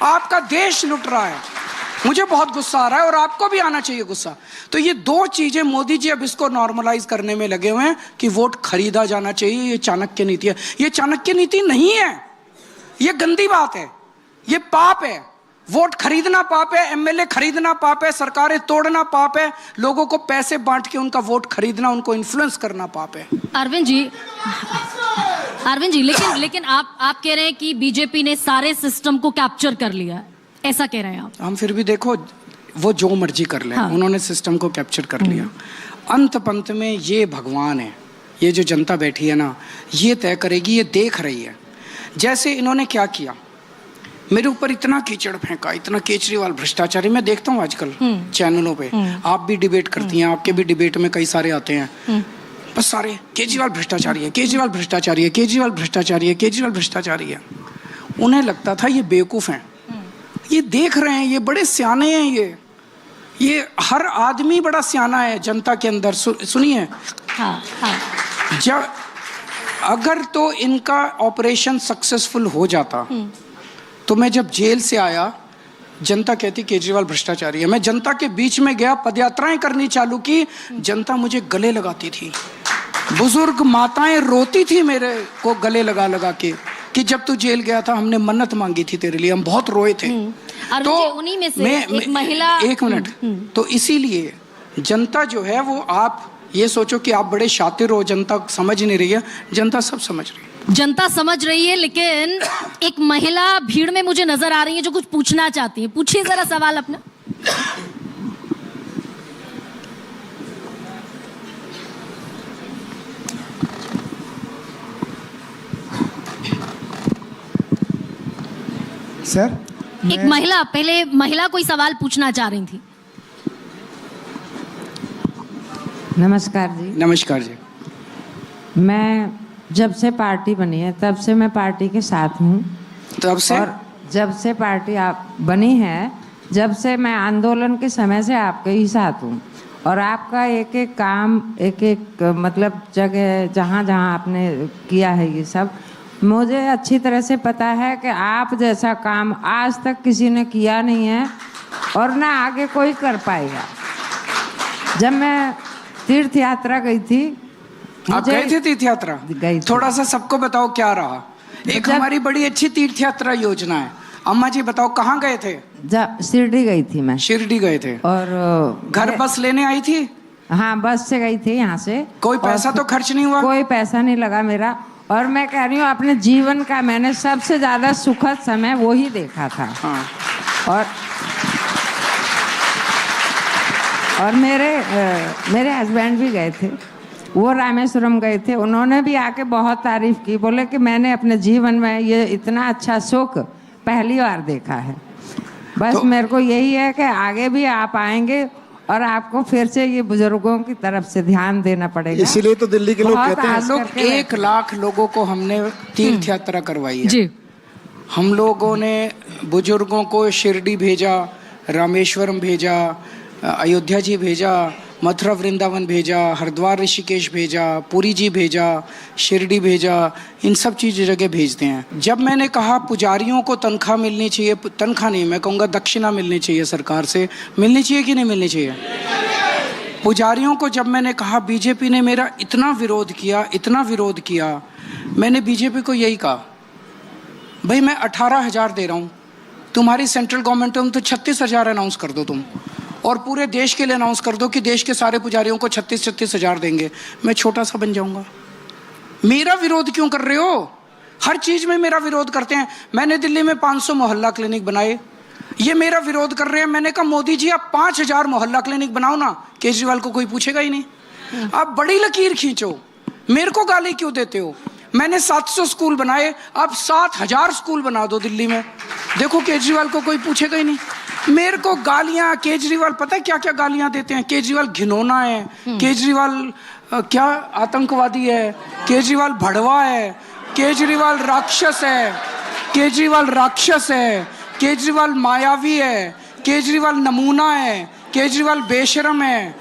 आपका देश लुट रहा है, मुझे बहुत गुस्सा आ रहा है और आपको भी आना चाहिए गुस्सा। तो ये 2 चीजें मोदी जी अब इसको नॉर्मलाइज करने में लगे हुए हैं कि वोट खरीदा जाना चाहिए। ये चाणक्य नीति है। ये चाणक्य नीति नहीं है, ये गंदी बात है, ये पाप है। वोट खरीदना पाप है, एमएलए खरीदना पाप है, सरकारें तोड़ना पाप है, लोगों को पैसे बांट के उनका वोट खरीदना, उनको इन्फ्लुएंस करना पाप है। अरविंद जी, लेकिन आप कह रहे हैं कि बीजेपी ने सारे सिस्टम को कैप्चर कर लिया है, ऐसा कह रहे हैं आप? हम फिर भी देखो, वो जो मर्जी कर ले, हाँ। उन्होंने सिस्टम को कैप्चर कर लिया। अंत पंत में ये भगवान है, ये जो जनता बैठी है ना, ये तय करेगी, ये देख रही है। जैसे इन्होंने क्या किया, मेरे ऊपर इतना कीचड़ फेंका, इतना केजरीवाल भ्रष्टाचारी। मैं देखता हूँ आजकल चैनलों पे, आप भी डिबेट करती हैं, आपके भी डिबेट में कई सारे आते हैं, बस सारे केजरीवाल भ्रष्टाचारी है, केजरीवाल भ्रष्टाचारी है, केजरीवाल भ्रष्टाचारी है, केजरीवाल भ्ष्टाचारी है। उन्हें लगता था ये बेवकूफ हैं, ये देख रहे हैं, ये बड़े सियाने हैं, ये हर आदमी बड़ा सियाना है जनता के अंदर। सुनिए, जब अगर तो इनका ऑपरेशन सक्सेसफुल हो जाता तो मैं जब जेल से आया, जनता कहती केजरीवाल भ्रष्टाचारी है। मैं जनता के बीच में गया, पदयात्राएं करनी चालू की, जनता मुझे गले लगाती थी, बुजुर्ग माताएं रोती थी मेरे को गले लगा लगा के कि जब तू जेल गया था हमने मन्नत मांगी थी तेरे लिए, हम बहुत रोए थे। तो उन्हीं में से एक महिला, एक मिनट, तो इसीलिए जनता जो है वो, आप ये सोचो कि आप बड़े शातिर हो, जनता समझ नहीं रही है, जनता सब समझ रही है। जनता समझ रही है, लेकिन एक महिला भीड़ में मुझे नजर आ रही है जो कुछ पूछना चाहती है। पूछिए जरा सवाल अपना। सर, एक महिला, पहले महिला कोई सवाल पूछना चाह रही थी। नमस्कार जी। नमस्कार जी। मैं जब से पार्टी बनी है तब से मैं पार्टी के साथ हूँ। तब से? और जब से पार्टी आप बनी है, जब से मैं आंदोलन के समय से आपके ही साथ हूँ, और आपका एक एक काम, एक एक मतलब जगह जहाँ जहाँ आपने किया है, ये सब मुझे अच्छी तरह से पता है कि आप जैसा काम आज तक किसी ने किया नहीं है और ना आगे कोई कर पाएगा। जब मैं तीर्थ यात्रा गई थी, आप गए थे तीर्थ यात्रा? गई। थोड़ा सा सबको बताओ क्या रहा। एक हमारी बड़ी अच्छी तीर्थ यात्रा योजना है, अम्मा जी बताओ कहाँ गए थे? शिरडी गई थी मैं। शिरडी गए थे, और घर बस लेने आई थी? हाँ, बस से गई थी यहाँ से। कोई पैसा तो खर्च नहीं हुआ? कोई पैसा नहीं लगा मेरा, और मैं कह रही हूँ अपने जीवन का मैंने सबसे ज्यादा सुखद समय वो ही देखा था। हाँ। और मेरे हस्बैंड भी गए थे, वो रामेश्वरम गए थे, उन्होंने भी आके बहुत तारीफ की, बोले कि मैंने अपने जीवन में ये इतना अच्छा सुख पहली बार देखा है। बस तो मेरे को यही है कि आगे भी आप आएंगे और आपको फिर से ये बुजुर्गों की तरफ से ध्यान देना पड़ेगा। इसीलिए तो दिल्ली के लोग कहते हैं, लोग 1 लाख लोगों को हमने तीर्थ यात्रा करवाई है जी। हम लोगों ने बुजुर्गों को शिरडी भेजा, रामेश्वरम भेजा, अयोध्या जी भेजा, मथुरा वृंदावन भेजा, हरिद्वार ऋषिकेश भेजा, पुरी जी भेजा, शिरडी भेजा, इन सब चीज़ जगह भेजते हैं। जब मैंने कहा पुजारियों को तनख्वाह मिलनी चाहिए, तनख्वाह नहीं, मैं कहूँगा दक्षिणा मिलनी चाहिए, सरकार से मिलनी चाहिए कि नहीं मिलनी चाहिए? पुजारियों को जब मैंने कहा, बीजेपी ने मेरा इतना विरोध किया, इतना विरोध किया। मैंने बीजेपी को यही कहा, भाई मैं 18,000 दे रहा हूँ, तुम्हारी सेंट्रल गवर्नमेंट तुम तो 36,000 अनाउंस कर दो तुम, और पूरे देश के लिए अनाउंस कर दो कि देश के सारे पुजारियों को 36,000 देंगे, मैं छोटा सा बन जाऊंगा। मेरा विरोध क्यों कर रहे हो? हर चीज में मेरा विरोध करते हैं। मैंने दिल्ली में 500 मोहल्ला क्लिनिक बनाए, ये मेरा विरोध कर रहे हैं। मैंने कहा मोदी जी आप 5,000 मोहल्ला क्लिनिक बनाओ ना, केजरीवाल को कोई पूछेगा ही नहीं। आप बड़ी लकीर खींचो, मेरे को गाली क्यों देते हो? मैंने 700 स्कूल बनाए, आप 7,000 स्कूल बना दो दिल्ली में, देखो केजरीवाल को कोई पूछेगा ही नहीं। मेरे को गालियां, केजरीवाल पता है क्या क्या गालियां देते हैं? केजरीवाल घिनौना है, केजरीवाल क्या आतंकवादी है, केजरीवाल भड़वा है, केजरीवाल राक्षस है, केजरीवाल राक्षस है, केजरीवाल मायावी है, केजरीवाल नमूना है, केजरीवाल बेशरम है।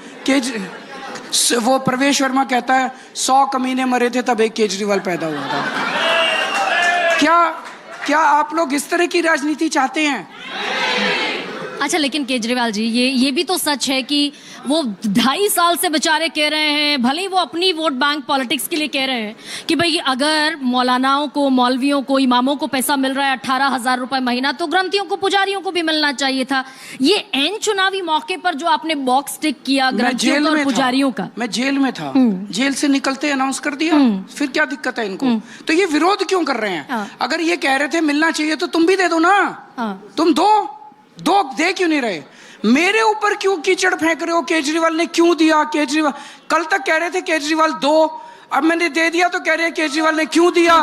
वो प्रवेश वर्मा कहता है 100 कमीने मरे थे तब एक केजरीवाल पैदा हुआ था। क्या आप लोग इस तरह की राजनीति चाहते हैं? अच्छा, लेकिन केजरीवाल जी ये भी तो सच है कि वो 2.5 साल से बेचारे कह रहे हैं, भले ही वो अपनी वोट बैंक पॉलिटिक्स के लिए कह रहे हैं कि भाई अगर मौलानाओं को, मौलवियों को, इमामों को पैसा मिल रहा है 18,000 रुपए महीना, तो ग्रंथियों को, पुजारियों को भी मिलना चाहिए था। ये एन चुनावी मौके पर जो आपने बॉक्स टिक किया ग्रंथियों और पुजारियों का। मैं जेल में था, जेल से निकलते अनाउंस कर दिया, फिर क्या दिक्कत है इनको? तो ये विरोध क्यों कर रहे हैं? अगर ये कह रहे थे मिलना चाहिए तो तुम भी दे दो ना, तुम दो दे क्यों नहीं रहे? मेरे ऊपर क्यों कीचड़ फेंक रहे हो? केजरीवाल ने क्यों दिया? केजरीवाल कल तक कह रहे थे केजरीवाल दो, अब मैंने दे दिया तो कह रहे हैं केजरीवाल ने क्यों दिया?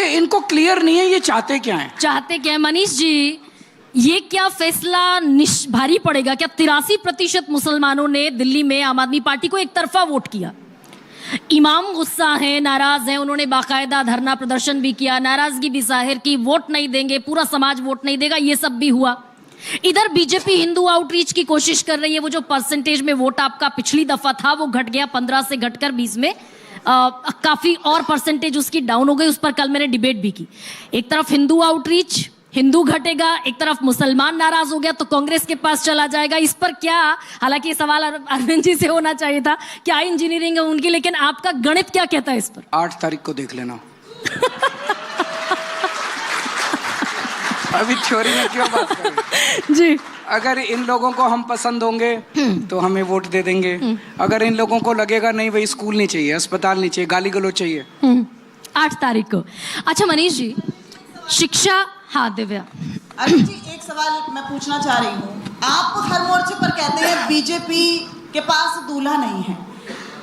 इनको क्लियर नहीं है ये चाहते क्या है। चाहते क्या है मनीष जी? ये क्या फैसला भारी पड़ेगा? क्या 83% मुसलमानों ने दिल्ली में आम आदमी पार्टी को एक तरफा वोट किया? इमाम गुस्सा हैं, नाराज हैं, उन्होंने बाकायदा धरना प्रदर्शन भी किया, नाराजगी भी जाहिर की, वोट नहीं देंगे, पूरा समाज वोट नहीं देगा, ये सब भी हुआ। इधर बीजेपी हिंदू आउटरीच की कोशिश कर रही है, वो जो परसेंटेज में वोट आपका पिछली दफा था वो घट गया 15 से घटकर 20 में, काफी और परसेंटेज उसकी डाउन हो गई। उस पर कल मैंने डिबेट भी की। एक तरफ हिंदू आउटरीच, हिंदू घटेगा, एक तरफ मुसलमान नाराज हो गया तो कांग्रेस के पास चला जाएगा। इस पर क्या, हालांकि ये सवाल अरविंद जी से होना चाहिए था, क्या इंजीनियरिंग है उनकी, लेकिन आपका गणित क्या कहता है इस पर? 8 तारीख को देख लेना। अभी थ्योरी में क्यों बात करें जी? अगर इन लोगों को हम पसंद होंगे तो हमें वोट दे देंगे, अगर इन लोगों को लगेगा नहीं भाई स्कूल नहीं चाहिए, अस्पताल नहीं चाहिए, गाली गलौज चाहिए, 8 तारीख को। अच्छा मनीष जी, शिक्षा, हाँ दिव्या। अरुण जी, एक सवाल मैं पूछना चाह रही हूँ। आप हर मोर्चे पर कहते हैं बीजेपी के पास दूल्हा नहीं है,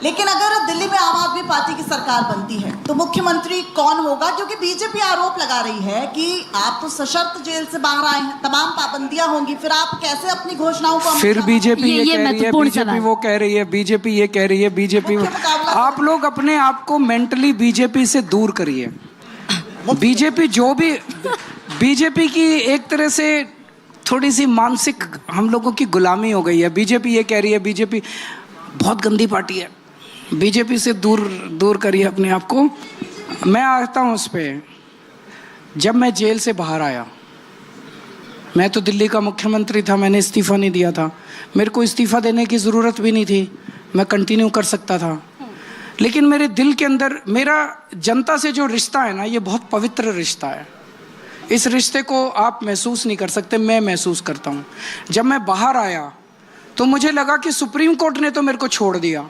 लेकिन अगर दिल्ली में आम आदमी पार्टी की सरकार बनती है तो मुख्यमंत्री कौन होगा? क्योंकि बीजेपी आरोप लगा रही है कि आप तो सशर्त जेल से बाहर आए हैं, तमाम पाबंदियां होंगी, फिर आप कैसे अपनी घोषणाओं को? फिर बीजेपी ये कह रही है, बीजेपी वो कह रही है, बीजेपी ये कह रही है, बीजेपी। आप लोग अपने आप को मेंटली बीजेपी से दूर करिए। बीजेपी की एक तरह से थोड़ी सी मानसिक हम लोगों की गुलामी हो गई है। बीजेपी ये कह रही है, बीजेपी बहुत गंदी पार्टी है, बीजेपी से दूर करिए अपने आप को। मैं आता हूँ उस पर। जब मैं जेल से बाहर आया, मैं तो दिल्ली का मुख्यमंत्री था, मैंने इस्तीफा नहीं दिया था, मेरे को इस्तीफा देने की ज़रूरत भी नहीं थी, मैं कंटिन्यू कर सकता था। लेकिन मेरे दिल के अंदर मेरा जनता से जो रिश्ता है ना, ये बहुत पवित्र रिश्ता है। इस रिश्ते को आप महसूस नहीं कर सकते, मैं महसूस करता हूँ। जब मैं बाहर आया तो मुझे लगा कि सुप्रीम कोर्ट ने तो मेरे को छोड़ दिया,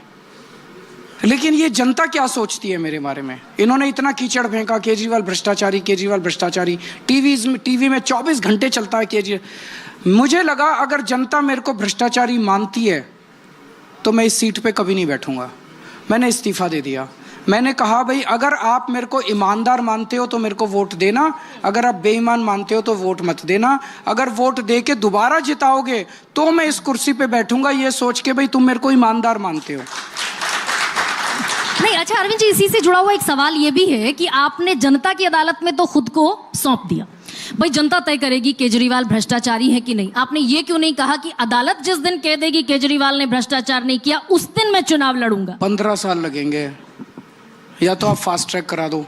लेकिन ये जनता क्या सोचती है मेरे बारे में? इन्होंने इतना कीचड़ फेंका, केजरीवाल भ्रष्टाचारी, केजरीवाल भ्रष्टाचारी, टीवी में 24 घंटे चलता है केजरीवाल। मुझे लगा अगर जनता मेरे को भ्रष्टाचारी मानती है तो मैं इस सीट पे कभी नहीं बैठूंगा। मैंने इस्तीफा दे दिया। मैंने कहा भाई अगर आप मेरे को ईमानदार मानते हो तो मेरे को वोट देना, अगर आप बेईमान मानते हो तो वोट मत देना। अगर वोट दे के दोबारा जिताओगे तो मैं इस कुर्सी पे बैठूंगा, ये सोच के भाई तुम मेरे को ईमानदार मानते हो। नहीं, अच्छा अरविंद जी, इसी से जुड़ा हुआ एक सवाल ये भी है कि आपने जनता की अदालत में तो खुद को सौंप दिया, भाई जनता तय करेगी केजरीवाल भ्रष्टाचारी है कि नहीं। आपने ये क्यों नहीं कहा कि अदालत जिस दिन कह देगी केजरीवाल ने भ्रष्टाचार नहीं किया उस दिन मैं चुनाव लड़ूंगा? 15 साल लगेंगे, या तो आप फास्ट ट्रैक करा दो।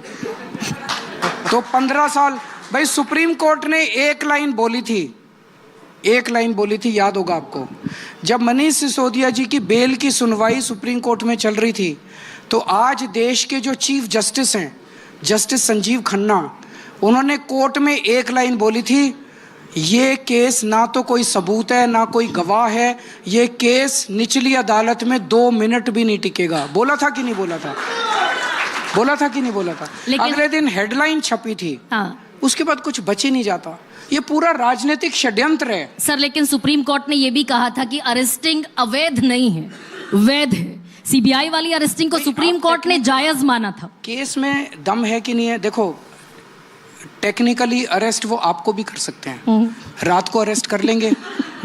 तो 15 साल भाई, सुप्रीम कोर्ट ने एक लाइन बोली थी, याद होगा आपको, जब मनीष सिसोदिया जी की बेल की सुनवाई सुप्रीम कोर्ट में चल रही थी, तो आज देश के जो चीफ जस्टिस हैं जस्टिस संजीव खन्ना, उन्होंने कोर्ट में एक लाइन बोली थी, ये केस ना तो कोई सबूत है ना कोई गवाह है, ये केस निचली अदालत में 2 मिनट भी नहीं टिकेगा। बोला था कि नहीं बोला था? बोला था कि नहीं बोला था? अगले दिन हेडलाइन छपी थी। उसके बाद कुछ बच ही नहीं जाता। ये पूरा राजनीतिक षड्यंत्र है सर। लेकिन सुप्रीम कोर्ट ने ये भी कहा था कि अरेस्टिंग अवैध नहीं है, वैध है। सीबीआई वाली अरेस्टिंग को सुप्रीम कोर्ट ने जायज माना था। केस में दम है कि नहीं है? देखो, टेक्निकली अरेस्ट वो आपको भी कर सकते हैं। रात को अरेस्ट कर लेंगे,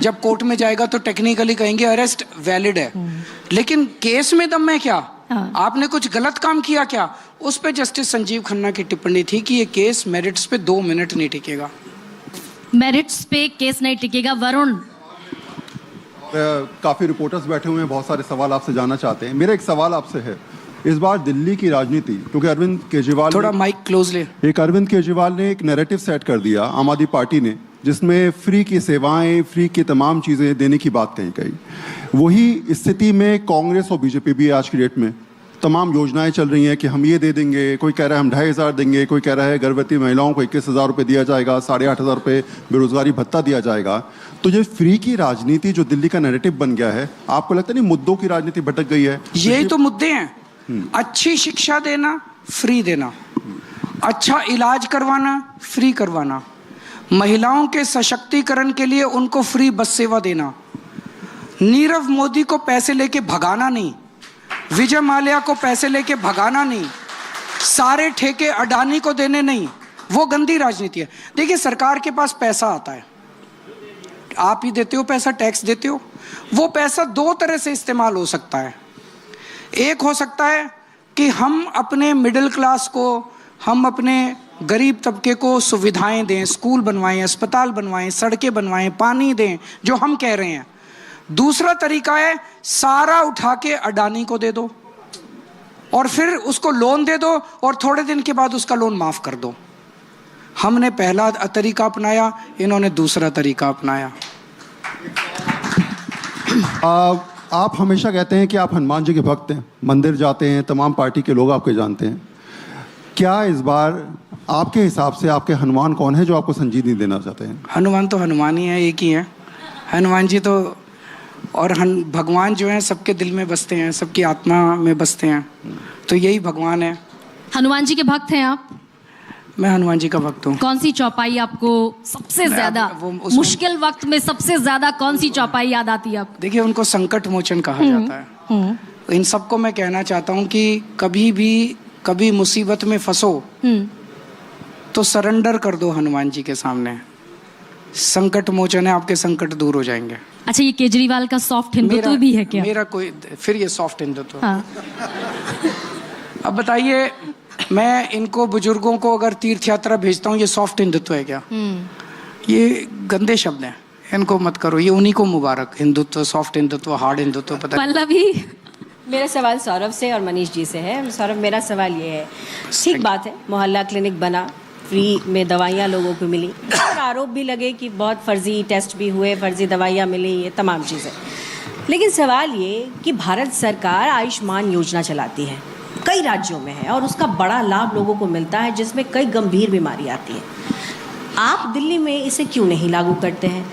जब कोर्ट में जाएगा तो टेक्निकली कहेंगे अरेस्ट वैलिड है। लेकिन केस में दम है क्या? आपने कुछ गलत काम किया क्या? उस पे जस्टिस संजीव खन्ना की टिप्पणी थी कि ये केस मेरिट्स पे 2 मिनट नहीं टिकेगा। मेरिट्स पे केस नहीं टिकेगा। वरुण, काफी रिपोर्टर्स बैठे हुए हैं, बहुत सारे सवाल आपसे जानना चाहते हैं। मेरा एक सवाल आपसे है, इस बार दिल्ली की राजनीति, क्योंकि अरविंद केजरीवाल, थोड़ा माइक क्लोज ले, एक अरविंद केजरीवाल ने एक नैरेटिव सेट कर दिया आम आदमी पार्टी ने, जिसमें फ्री की सेवाएं, फ्री की तमाम चीजें देने की बात कही। वही स्थिति में कांग्रेस और बीजेपी भी आज की डेट में तमाम योजनाएं चल रही हैं कि हम ये दे देंगे, कोई कह रहा है हम 2500 देंगे, कोई कह रहा है गर्भवती महिलाओं को 21,000 रुपये दिया जाएगा, 8,500 रुपये बेरोजगारी भत्ता दिया जाएगा। तो ये फ्री की राजनीति जो दिल्ली का नैरेटिव बन गया है, आपको लगता नहीं मुद्दों की राजनीति भटक गई है? यही तो मुद्दे हैं। अच्छी शिक्षा देना, फ्री देना, अच्छा इलाज करवाना, फ्री करवाना, महिलाओं के सशक्तिकरण के लिए उनको फ्री बस सेवा देना, नीरव मोदी को पैसे लेके भगाना नहीं, विजय माल्या को पैसे लेके भगाना नहीं, सारे ठेके अडानी को देने नहीं, वो गंदी राजनीति है। देखिए, सरकार के पास पैसा आता है, आप ही देते हो पैसा, टैक्स देते हो। वो पैसा 2 तरह से इस्तेमाल हो सकता है। एक हो सकता है कि हम अपने मिडिल क्लास को, हम अपने गरीब तबके को सुविधाएं दें, स्कूल बनवाएं, अस्पताल बनवाएं, सड़कें बनवाएं, पानी दें, जो हम कह रहे हैं। दूसरा तरीका है सारा उठा के अडानी को दे दो और फिर उसको लोन दे दो और थोड़े दिन के बाद उसका लोन माफ कर दो। हमने पहला तरीका अपनाया, इन्होंने दूसरा तरीका अपनाया। आप हमेशा कहते हैं कि आप हनुमान जी के भक्त हैं, मंदिर जाते हैं, तमाम पार्टी के लोग आपके जानते हैं। क्या इस बार आपके हिसाब से आपके हनुमान कौन है जो आपको संजीवनी देना चाहते हैं? हनुमान तो हनुमान ही है, एक ही है हनुमान जी तो। और भगवान जो है सबके दिल में बसते हैं, सबकी आत्मा में बसते हैं, तो यही भगवान है। हनुमान जी के भक्त हैं आप? मैं हनुमान जी का भक्त हूँ। कौन सी चौपाई आपको सबसे ज्यादा मुश्किल वक्त में सबसे ज्यादा कौन सी चौपाई याद आती है आपको? देखिए, उनको संकट मोचन कहा जाता है। इन सबको मैं कहना चाहता हूँ कि कभी मुसीबत में फंसो तो सरेंडर कर दो हनुमान जी के सामने। संकट मोचन है, आपके संकट दूर हो जाएंगे। अच्छा, ये केजरीवाल का सॉफ्ट हिंदुत्व भी है क्या? मेरा कोई फिर ये सॉफ्ट हिंदुत्व। हाँ। अब बताइए, मैं इनको बुजुर्गों को अगर तीर्थ यात्रा भेजता हूँ, ये सॉफ्ट हिंदुत्व है क्या? ये गंदे शब्द हैं, इनको मत करो। ये उन्हीं को मुबारक, हिंदुत्व, सॉफ्ट हिंदुत्व, हार्ड हिंदुत्व। पता पल्लवी, मेरा सवाल सौरभ से और मनीष जी से है। सौरभ, मेरा सवाल ये है, ठीक बात है मोहल्ला क्लिनिक बना, फ्री में दवाइयाँ लोगों को मिली, और आरोप भी लगे कि बहुत फर्जी टेस्ट भी हुए, फर्जी दवाइयाँ मिली, ये तमाम चीज़ें। लेकिन सवाल ये कि भारत सरकार आयुष्मान योजना चलाती है, कई राज्यों में है, और उसका बड़ा लाभ लोगों को मिलता है, जिसमें कई गंभीर बीमारी आती है। आप दिल्ली में इसे क्यों नहीं लागू करते हैं?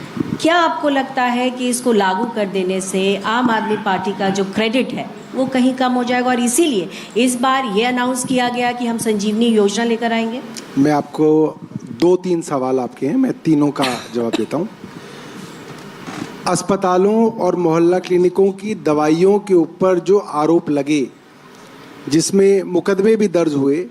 क्या आपको लगता है कि इसको लागू कर देने से आम आदमी पार्टी का जो क्रेडिट है वो कहीं कम हो जाएगा, और इसीलिए इस बार ये अनाउंस किया गया कि हम संजीवनी योजना लेकर आएंगे? मैं आपको 2-3 सवाल आपके हैं, मैं तीनों का जवाब देता हूं। अस्पतालों और मोहल्ला क्लिनिकों की दवाइयों के ऊपर जो आरोप लगे, जिसमें मुकदमे भी दर्ज हुए,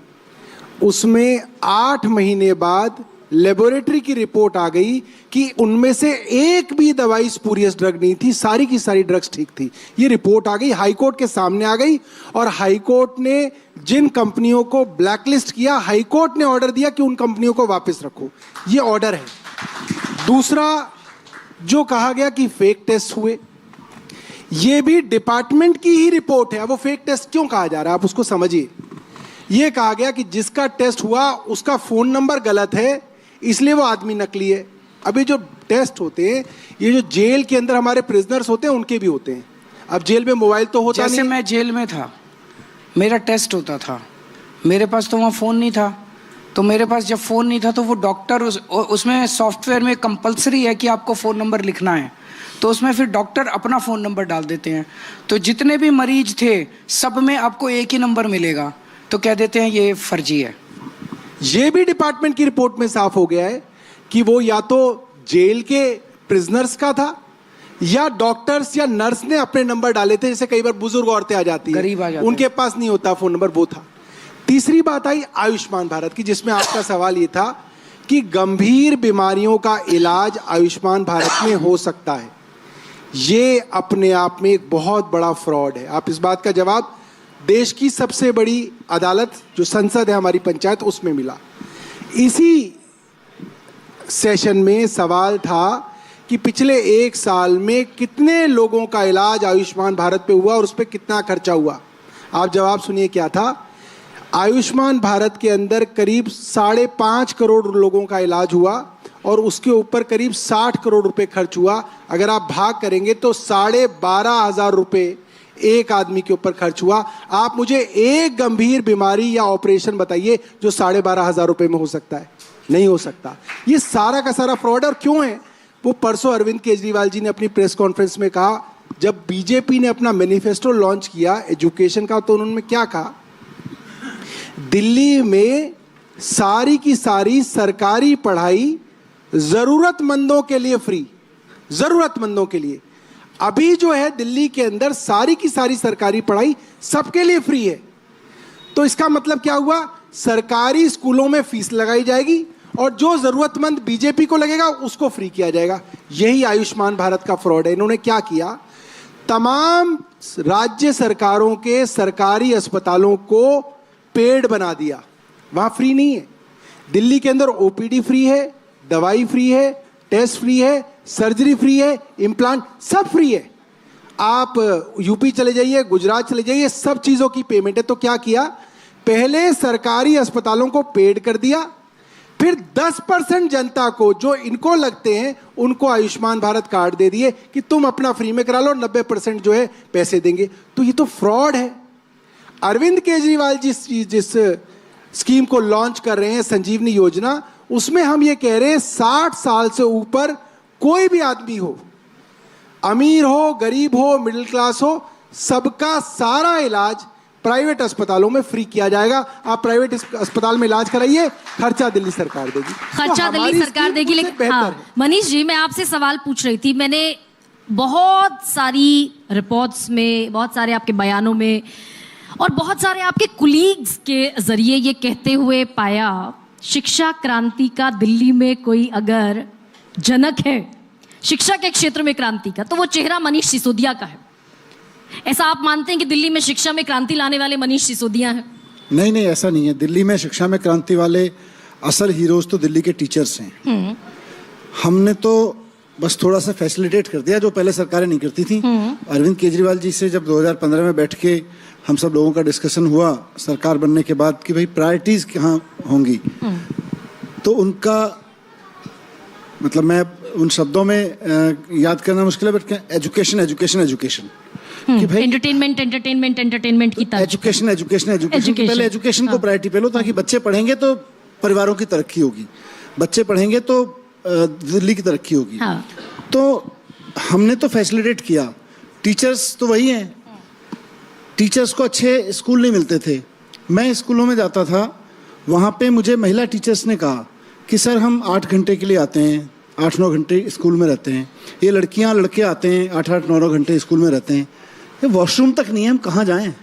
उसमें 8 महीने बाद लेबोरेटरी की रिपोर्ट आ गई कि उनमें से एक भी दवाई स्पूरियस ड्रग नहीं थी, सारी की सारी ड्रग्स ठीक थी। ये रिपोर्ट आ गई, हाई कोर्ट के सामने आ गई, और हाई कोर्ट ने जिन कंपनियों को ब्लैकलिस्ट किया, हाई कोर्ट ने ऑर्डर दिया कि उन कंपनियों को वापस रखो। ये ऑर्डर है। दूसरा, जो कहा गया कि फेक टेस्ट हुए, ये भी डिपार्टमेंट की ही रिपोर्ट है। वो फेक टेस्ट क्यों कहा जा रहा है, आप उसको समझिए। ये कहा गया कि जिसका टेस्ट हुआ उसका फोन नंबर गलत है, इसलिए वो आदमी नकली है। अभी जो टेस्ट होते हैं, ये जो जेल के अंदर हमारे प्रिजनर्स होते हैं, उनके भी होते हैं। अब जेल में मोबाइल तो होता नहीं। जैसे मैं जेल में था, मेरा टेस्ट होता था, मेरे पास तो वहाँ फ़ोन नहीं था, तो मेरे पास जब फ़ोन नहीं था तो वो डॉक्टर उसमें सॉफ्टवेयर में कंपलसरी है कि आपको फ़ोन नंबर लिखना है, तो उसमें फिर डॉक्टर अपना फ़ोन नंबर डाल देते हैं। तो जितने भी मरीज थे सब में आपको एक ही नंबर मिलेगा, तो कह देते हैं ये फर्जी है। ये भी डिपार्टमेंट की रिपोर्ट में साफ हो गया है कि वो या तो जेल के प्रिजनर्स का था या डॉक्टर्स या नर्स ने अपने नंबर डाले थे। जैसे कई बार बुजुर्ग औरतें आ जाती है, गरीब आ जाते उनके पास नहीं होता फोन नंबर, वो था। तीसरी बात आई आयुष्मान भारत की, जिसमें आपका सवाल ये था कि गंभीर बीमारियों का इलाज आयुष्मान भारत में हो सकता है। ये अपने आप में एक बहुत बड़ा फ्रॉड है। आप इस बात का जवाब देश की सबसे बड़ी अदालत जो संसद है हमारी पंचायत, उसमें मिला। इसी सेशन में सवाल था कि पिछले 1 साल में कितने लोगों का इलाज आयुष्मान भारत पे हुआ और उस पर कितना खर्चा हुआ। आप जवाब सुनिए क्या था। आयुष्मान भारत के अंदर करीब 5.5 करोड़ लोगों का इलाज हुआ और उसके ऊपर करीब 60 करोड़ रुपए खर्च हुआ। अगर आप भाग करेंगे तो 12,500 रुपए एक आदमी के ऊपर खर्च हुआ। आप मुझे एक गंभीर बीमारी या ऑपरेशन बताइए जो 12,500 रुपए में हो सकता है? नहीं हो सकता। ये सारा का सारा फ्रॉड। और क्यों है? वो परसों अरविंद केजरीवाल जी ने अपनी प्रेस कॉन्फ्रेंस में कहा, जब बीजेपी ने अपना मैनिफेस्टो लॉन्च किया एजुकेशन का, तो उन्होंने क्या कहा, दिल्ली में सारी की सारी सरकारी पढ़ाई जरूरतमंदों के लिए फ्री, जरूरतमंदों के लिए। अभी जो है दिल्ली के अंदर सारी की सारी सरकारी पढ़ाई सबके लिए फ्री है। तो इसका मतलब क्या हुआ? सरकारी स्कूलों में फीस लगाई जाएगी और जो जरूरतमंद बीजेपी को लगेगा उसको फ्री किया जाएगा। यही आयुष्मान भारत का फ्रॉड है। इन्होंने क्या किया, तमाम राज्य सरकारों के सरकारी अस्पतालों को पेड बना दिया। वहां फ्री नहीं है। दिल्ली के अंदर ओपीडी फ्री है, दवाई फ्री है, टेस्ट फ्री है, सर्जरी फ्री है, इम्प्लांट सब फ्री है। आप यूपी चले जाइए, गुजरात चले जाइए, सब चीजों की पेमेंट है। तो क्या किया, पहले सरकारी अस्पतालों को पेड कर दिया, फिर 10% जनता को जो इनको लगते हैं उनको आयुष्मान भारत कार्ड दे दिए कि तुम अपना फ्री में करा लो, 90% जो है पैसे देंगे। तो ये तो फ्रॉड है। अरविंद केजरीवाल जिस स्कीम को लॉन्च कर रहे हैं, संजीवनी योजना, उसमें हम ये कह रहे हैं 60 साल से ऊपर कोई भी आदमी हो, अमीर हो, गरीब हो, मिडिल क्लास हो, सबका सारा इलाज प्राइवेट अस्पतालों में फ्री किया जाएगा। आप प्राइवेट अस्पताल में इलाज कराइए, खर्चा दिल्ली सरकार देगी। खर्चा दिल्ली सरकार देगी। लेकिन हाँ, मनीष जी, मैं आपसे सवाल पूछ रही थी। मैंने बहुत सारी रिपोर्ट्स में, बहुत सारे आपके बयानों में और बहुत सारे आपके कुलीग्स के जरिए ये कहते हुए पाया, शिक्षा क्रांति का दिल्ली में कोई अगर जनक है शिक्षा के क्षेत्र में क्रांति का, तो वो चेहरा मनीष सिसोदिया का है। ऐसा आप मानते हैं कि दिल्ली में शिक्षा में क्रांति लाने वाले मनीष सिसोदिया हैं? नहीं नहीं, ऐसा नहीं है। दिल्ली में शिक्षा में क्रांति वाले असल हीरोज तो दिल्ली के टीचर्स हैं। हमने तो बस थोड़ा सा फैसिलिटेट कर दिया जो पहले सरकारें नहीं करती थी। अरविंद केजरीवाल जी से जब 2015 में बैठ के हम सब लोगों का डिस्कशन हुआ सरकार बनने के बाद कि भाई प्रायोरिटीज कहाँ होंगी, तो उनका मतलब मैं उन शब्दों में याद करना मुश्किल है, बट एजुकेशन एजुकेशन एजुकेशन कि भाई एंटरटेनमेंट एंटरटेनमेंट एंटरटेनमेंट की तरफ एजुकेशन एजुकेशन एजुकेशन पहले एजुकेशन को प्रायोरिटी पे लो, ताकि बच्चे पढ़ेंगे तो परिवारों की तरक्की होगी, बच्चे पढ़ेंगे तो दिल्ली की तरक्की होगी। तो हमने तो फैसिलिटेट किया। टीचर्स तो वही हैं, टीचर्स को अच्छे स्कूल नहीं मिलते थे। मैं स्कूलों में जाता था, वहाँ पे मुझे महिला टीचर्स ने कहा कि सर हम 8 घंटे के लिए आते हैं, 8-9 घंटे स्कूल में रहते हैं। ये लड़कियाँ लड़के आते हैं 8-8 9-9 घंटे स्कूल में रहते हैं, ये वॉशरूम तक नहीं है, हम कहाँ जाएं?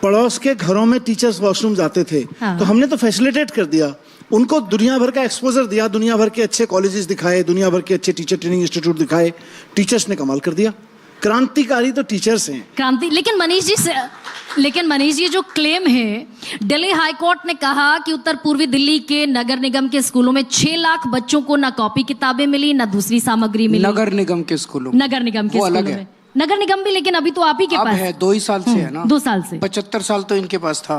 पड़ोस के घरों में टीचर्स वॉशरूम जाते थे। तो हमने तो फैसिलिटेट कर दिया, उनको दुनिया भर का एक्सपोजर दिया, दुनिया भर के अच्छे कॉलेजेस दिखाए, दुनिया भर के अच्छे टीचर ट्रेनिंग इंस्टीट्यूट दिखाए। टीचर्स ने कमाल कर दिया। क्रांतिकारी तो टीचर्स हैं। क्रांति। लेकिन मनीष जी जो क्लेम है, दिल्ली हाई कोर्ट ने कहा कि उत्तर पूर्वी दिल्ली के नगर निगम के स्कूलों में 6 लाख बच्चों को ना कॉपी किताबें मिली, ना दूसरी सामग्री मिली। नगर निगम के स्कूलों में नगर निगम भी, लेकिन अभी तो आप ही के पास है, 2 ही साल से है ना। 2 साल से 75 साल तो इनके पास था।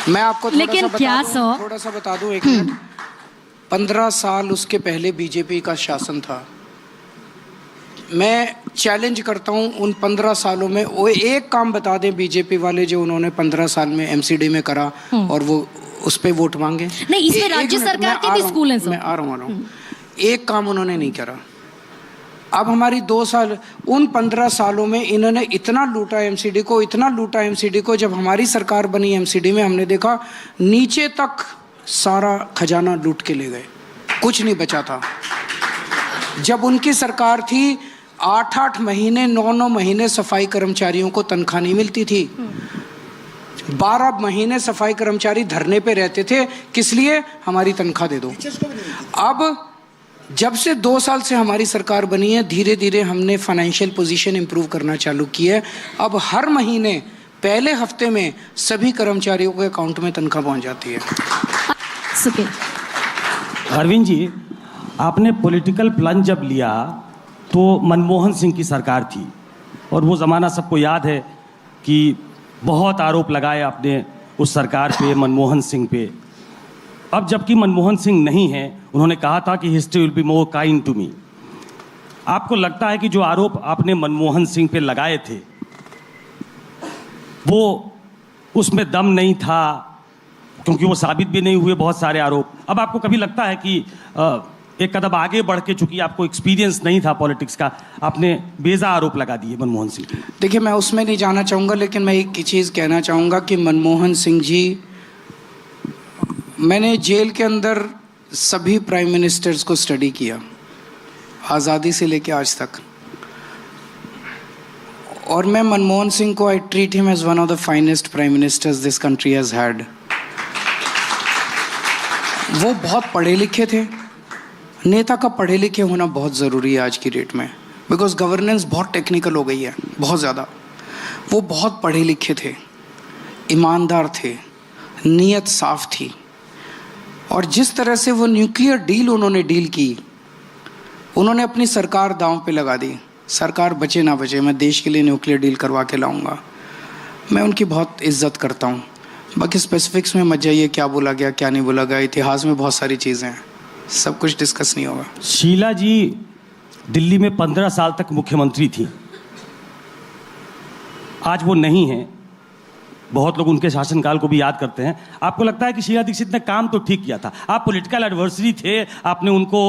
मैं आपको थोड़ा सा बता दूं 1 मिनट। 15 साल उसके पहले बीजेपी का शासन था। मैं चैलेंज करता हूं उन 15 सालों में वो एक काम बता दें बीजेपी वाले जो उन्होंने 15 साल में एमसीडी में करा और वो उस पे वोट मांगे। नहीं, इसमें राज्य सरकार के भी स्कूल हैं सर। मैं आ रहा हूँ एक काम उन्होंने नहीं करा। अब हमारी 2 साल, उन 15 सालों में इन्होंने इतना लूटा एमसीडी को, इतना लूटा एमसीडी को। जब हमारी सरकार बनी एमसीडी में, हमने देखा नीचे तक सारा खजाना लूट के ले गए, कुछ नहीं बचा था। जब उनकी सरकार थी 8-8 महीने 9-9 महीने सफाई कर्मचारियों को तनख्वाह नहीं मिलती थी। 12 महीने सफाई कर्मचारी धरने पे रहते थे, किस लिए? हमारी तनख्वाह दे दो। अब जब से 2 साल से हमारी सरकार बनी है, धीरे धीरे हमने फाइनेंशियल पोजीशन इंप्रूव करना चालू की है। अब हर महीने पहले हफ्ते में सभी कर्मचारियों के अकाउंट में तनख्वाह पहुंच जाती है। अरविंद जी, आपने पॉलिटिकल प्लान जब लिया तो मनमोहन सिंह की सरकार थी और वो ज़माना सबको याद है कि बहुत आरोप लगाए आपने उस सरकार पे, मनमोहन सिंह पे। अब जबकि मनमोहन सिंह नहीं है, उन्होंने कहा था कि history will be more kind to me. आपको लगता है कि जो आरोप आपने मनमोहन सिंह पे लगाए थे वो उसमें दम नहीं था, क्योंकि वो साबित भी नहीं हुए बहुत सारे आरोप? अब आपको कभी लगता है कि एक कदम आगे बढ़ के, चूंकि आपको एक्सपीरियंस नहीं था पॉलिटिक्स का, आपने बेजा आरोप लगा दिए मनमोहन सिंह पे? देखिए, मैं उसमें नहीं जाना चाहूँगा, लेकिन मैं एक चीज़ कहना चाहूँगा कि मनमोहन सिंह जी, मैंने जेल के अंदर सभी प्राइम मिनिस्टर्स को स्टडी किया, आज़ादी से लेकर आज तक, और मैं मनमोहन सिंह को I treat him as one of the finest prime ministers this country has had. वो बहुत पढ़े लिखे थे। नेता का पढ़े लिखे होना बहुत ज़रूरी है आज की डेट में, बिकॉज गवर्नेंस बहुत टेक्निकल हो गई है, बहुत ज़्यादा। वो बहुत पढ़े लिखे थे, ईमानदार थे, नीयत साफ थी, और जिस तरह से वो न्यूक्लियर डील उन्होंने डील की, उन्होंने अपनी सरकार दांव पे लगा दी। सरकार बचे ना बचे, मैं देश के लिए न्यूक्लियर डील करवा के लाऊंगा। मैं उनकी बहुत इज्जत करता हूँ। बाकी स्पेसिफिक्स में मत जाइए, क्या बोला गया क्या नहीं बोला गया, इतिहास में बहुत सारी चीज़ें हैं, सब कुछ डिस्कस नहीं होगा। शीला जी दिल्ली में 15 साल तक मुख्यमंत्री थी, आज वो नहीं है। बहुत लोग उनके शासनकाल को भी याद करते हैं। आपको लगता है कि शीला दीक्षित ने काम तो ठीक किया था? आप पॉलिटिकल एडवर्सरी थे, आपने उनको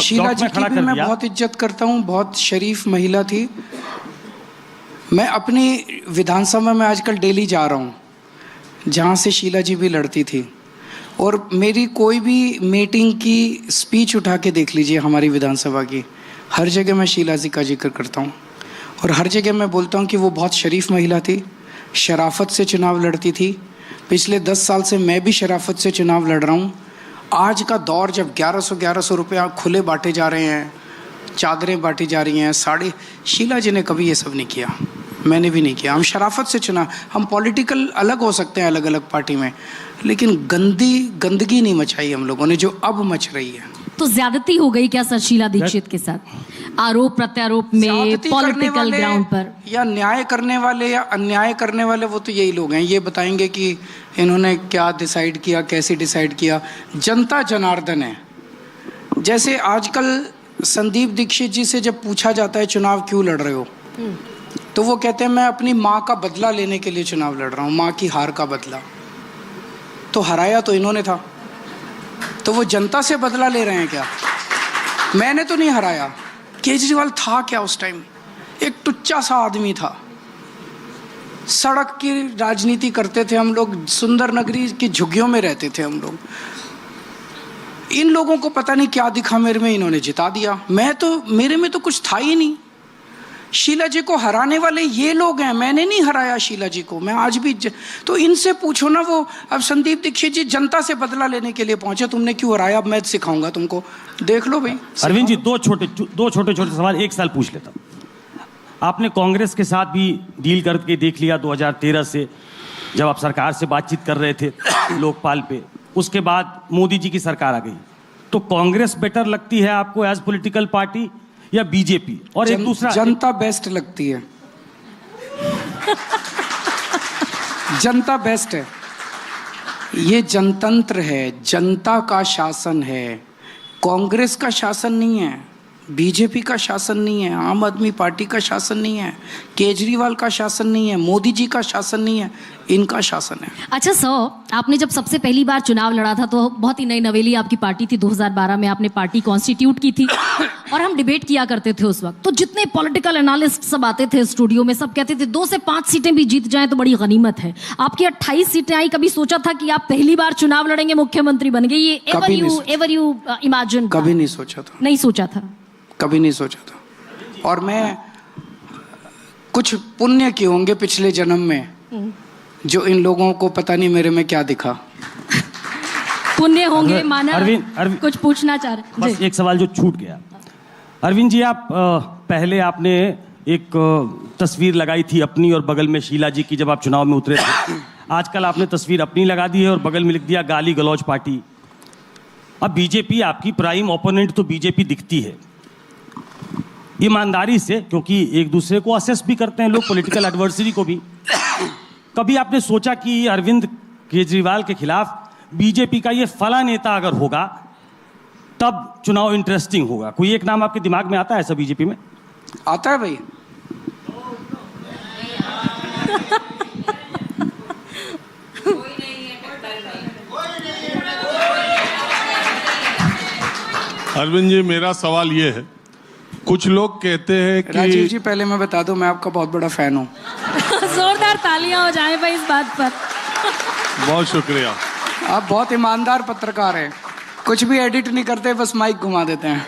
शीला जी खड़ा की कर भी मैं दिया। बहुत इज्जत करता हूँ, बहुत शरीफ महिला थी। मैं अपनी विधानसभा में आजकल डेली जा रहा हूँ, जहाँ से शीला जी भी लड़ती थी, और मेरी कोई भी मीटिंग की स्पीच उठा के देख लीजिए हमारी विधानसभा की, हर जगह मैं शीला जी का जिक्र करता हूँ, और हर जगह मैं बोलता हूँ कि वो बहुत शरीफ महिला थी, शराफत से चुनाव लड़ती थी। पिछले 10 साल से मैं भी शराफत से चुनाव लड़ रहा हूँ। आज का दौर जब 1100 रुपया खुले बांटे जा रहे हैं, चादरें बांटी जा रही हैं, साड़ी, शीला जी ने कभी ये सब नहीं किया, मैंने भी नहीं किया। हम शराफत से चुना, हम पॉलिटिकल अलग हो सकते हैं अलग अलग पार्टी में, लेकिन गंदगी नहीं मचाई हम लोगों ने, जो अब मच रही है। तो ज्यादती हो गई क्या सर शीला दीक्षित के साथ, आरोप प्रत्यारोप में, ज्यादती करने पॉलिटिकल वाले ग्राउंड पर? या न्याय करने वाले या अन्याय करने वाले, वो तो यही लोग हैं। ये बताएंगे कि इन्होंने क्या डिसाइड किया, कैसे डिसाइड किया। जनता जनार्दन है। जैसे आजकल संदीप दीक्षित जी से जब पूछा जाता है चुनाव क्यों लड़ रहे हो, तो वो कहते हैं मैं अपनी माँ का बदला लेने के लिए चुनाव लड़ रहा हूँ, माँ की हार का बदला। तो हराया तो इन्होंने था, तो वो जनता से बदला ले रहे हैं क्या? मैंने तो नहीं हराया। केजरीवाल था क्या उस टाइम? एक टुच्चा सा आदमी था। सड़क की राजनीति करते थे हम लोग, सुंदर नगरी की झुग्गियों में रहते थे हम लोग। इन लोगों को पता नहीं क्या दिखा मेरे में, इन्होंने जिता दिया। मेरे में तो कुछ था ही नहीं। शीला जी को हराने वाले ये लोग हैं, मैंने नहीं हराया शीला जी को। मैं आज भी तो इनसे पूछो ना। वो अब संदीप दीक्षित जी जनता से बदला लेने के लिए पहुंचे, तुमने क्यों हराया? अब मैं सिखाऊंगा तुमको, देख लो भाई। अरविंद जी, दो छोटे सवाल एक साल पूछ लेता हूं। आपने कांग्रेस के साथ भी डील करके देख लिया 2013 से, जब आप सरकार से बातचीत कर रहे थे लोकपाल पे। उसके बाद मोदी जी की सरकार आ गई, तो कांग्रेस बेटर लगती है आपको एज पॉलिटिकल पार्टी या बीजेपी? और एक दूसरा, जनता बेस्ट लगती है। जनता बेस्ट है। ये जनतंत्र है, जनता का शासन है, कांग्रेस का शासन नहीं है। बीजेपी का शासन नहीं है, आम आदमी पार्टी का शासन नहीं है, केजरीवाल का शासन नहीं है, मोदी जी का शासन नहीं है, इनका शासन है। अच्छा आपने जब सबसे पहली बार चुनाव लड़ा था तो बहुत ही नई नवेली आपकी पार्टी थी। 2012 में आपने पार्टी कॉन्स्टिट्यूट की थी और हम डिबेट किया करते थे उस वक्त। तो जितने पॉलिटिकल एनालिस्ट सब आते थे स्टूडियो में, सब कहते थे 2 से 5 सीटें भी जीत जाएं तो बड़ी गनीमत है। आपकी 28 सीटें आई। कभी सोचा था कि आप पहली बार चुनाव लड़ेंगे, मुख्यमंत्री बन गए? ये एवर यू इमेजिन? कभी नहीं सोचा था। नहीं सोचा था, कभी नहीं सोचा था। और मैं कुछ पुण्य किए होंगे पिछले जन्म में जो इन लोगों को पता नहीं मेरे में क्या दिखा। पुण्य होंगे माना। अरविंद कुछ पूछना चाह रहे? बस एक सवाल जो छूट गया। अरविंद जी, आप पहले आपने एक तस्वीर लगाई थी अपनी और बगल में शीला जी की जब आप चुनाव में उतरे थे। आजकल आपने तस्वीर अपनी लगा दी है और बगल में लिख दिया गाली गलौज पार्टी। अब बीजेपी, आपकी प्राइम ओपोनेंट तो बीजेपी दिखती है ईमानदारी से, क्योंकि एक दूसरे को असेस भी करते हैं लोग, पॉलिटिकल एडवर्सरी को भी। कभी आपने सोचा कि अरविंद केजरीवाल के खिलाफ बीजेपी का ये फला नेता अगर होगा तब चुनाव इंटरेस्टिंग होगा? कोई एक नाम आपके दिमाग में आता है ऐसा बीजेपी में? आता है भाई। अरविंद जी, मेरा सवाल ये है, कुछ लोग कहते हैं कि राजीव जी, पहले मैं बता दूं, मैं आपका बहुत बड़ा फैन हूँ। जोरदार तालियां हो जाए भाई इस बात पर। बहुत शुक्रिया। आप बहुत ईमानदार पत्रकार हैं, कुछ भी एडिट नहीं करते, बस माइक घुमा देते हैं।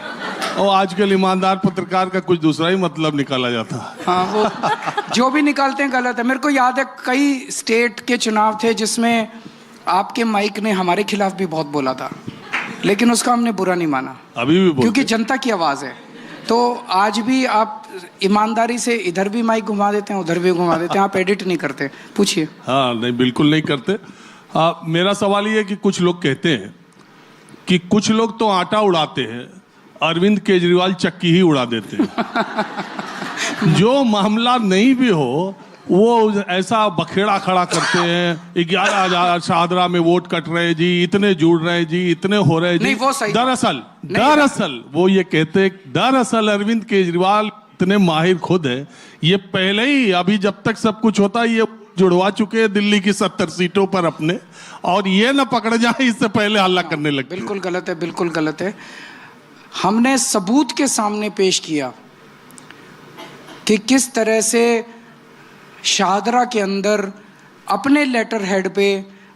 और आजकल ईमानदार पत्रकार का कुछ दूसरा ही मतलब निकाला जाता है। हाँ, वो जो भी निकालते हैं गलत है। मेरे को याद है कई स्टेट के चुनाव थे जिसमें आपके माइक ने हमारे खिलाफ भी बहुत बोला था, लेकिन उसका हमने बुरा नहीं माना। अभी भी बोलते, क्योंकि जनता की आवाज़ है। तो आज भी आप ईमानदारी से इधर भी माइक घुमा देते हैं, उधर भी घुमा देते हैं, आप एडिट नहीं करते। पूछिए। हाँ, नहीं, बिल्कुल नहीं करते। मेरा सवाल ये है कि कुछ लोग कहते हैं कि कुछ लोग तो आटा उड़ाते हैं, अरविंद केजरीवाल चक्की ही उड़ा देते हैं। जो मामला नहीं भी हो वो ऐसा बखेड़ा खड़ा करते हैं, 11,000 शाहदरा में वोट कट रहे जी, इतने जुड़ रहे जी, इतने हो रहे जी। नहीं, वो सही। दरअसल वो ये कहते, दरअसल अरविंद केजरीवाल इतने माहिर खुद है, ये पहले ही, अभी जब तक सब कुछ होता है, ये जुड़वा चुके हैं दिल्ली की 70 सीटों पर अपने, और ये ना पकड़ जाए इससे पहले हल्ला करने लगे। बिल्कुल गलत है, बिल्कुल गलत है। हमने सबूत के सामने पेश किया कि किस तरह से शाहदरा के अंदर अपने लेटर हेड पे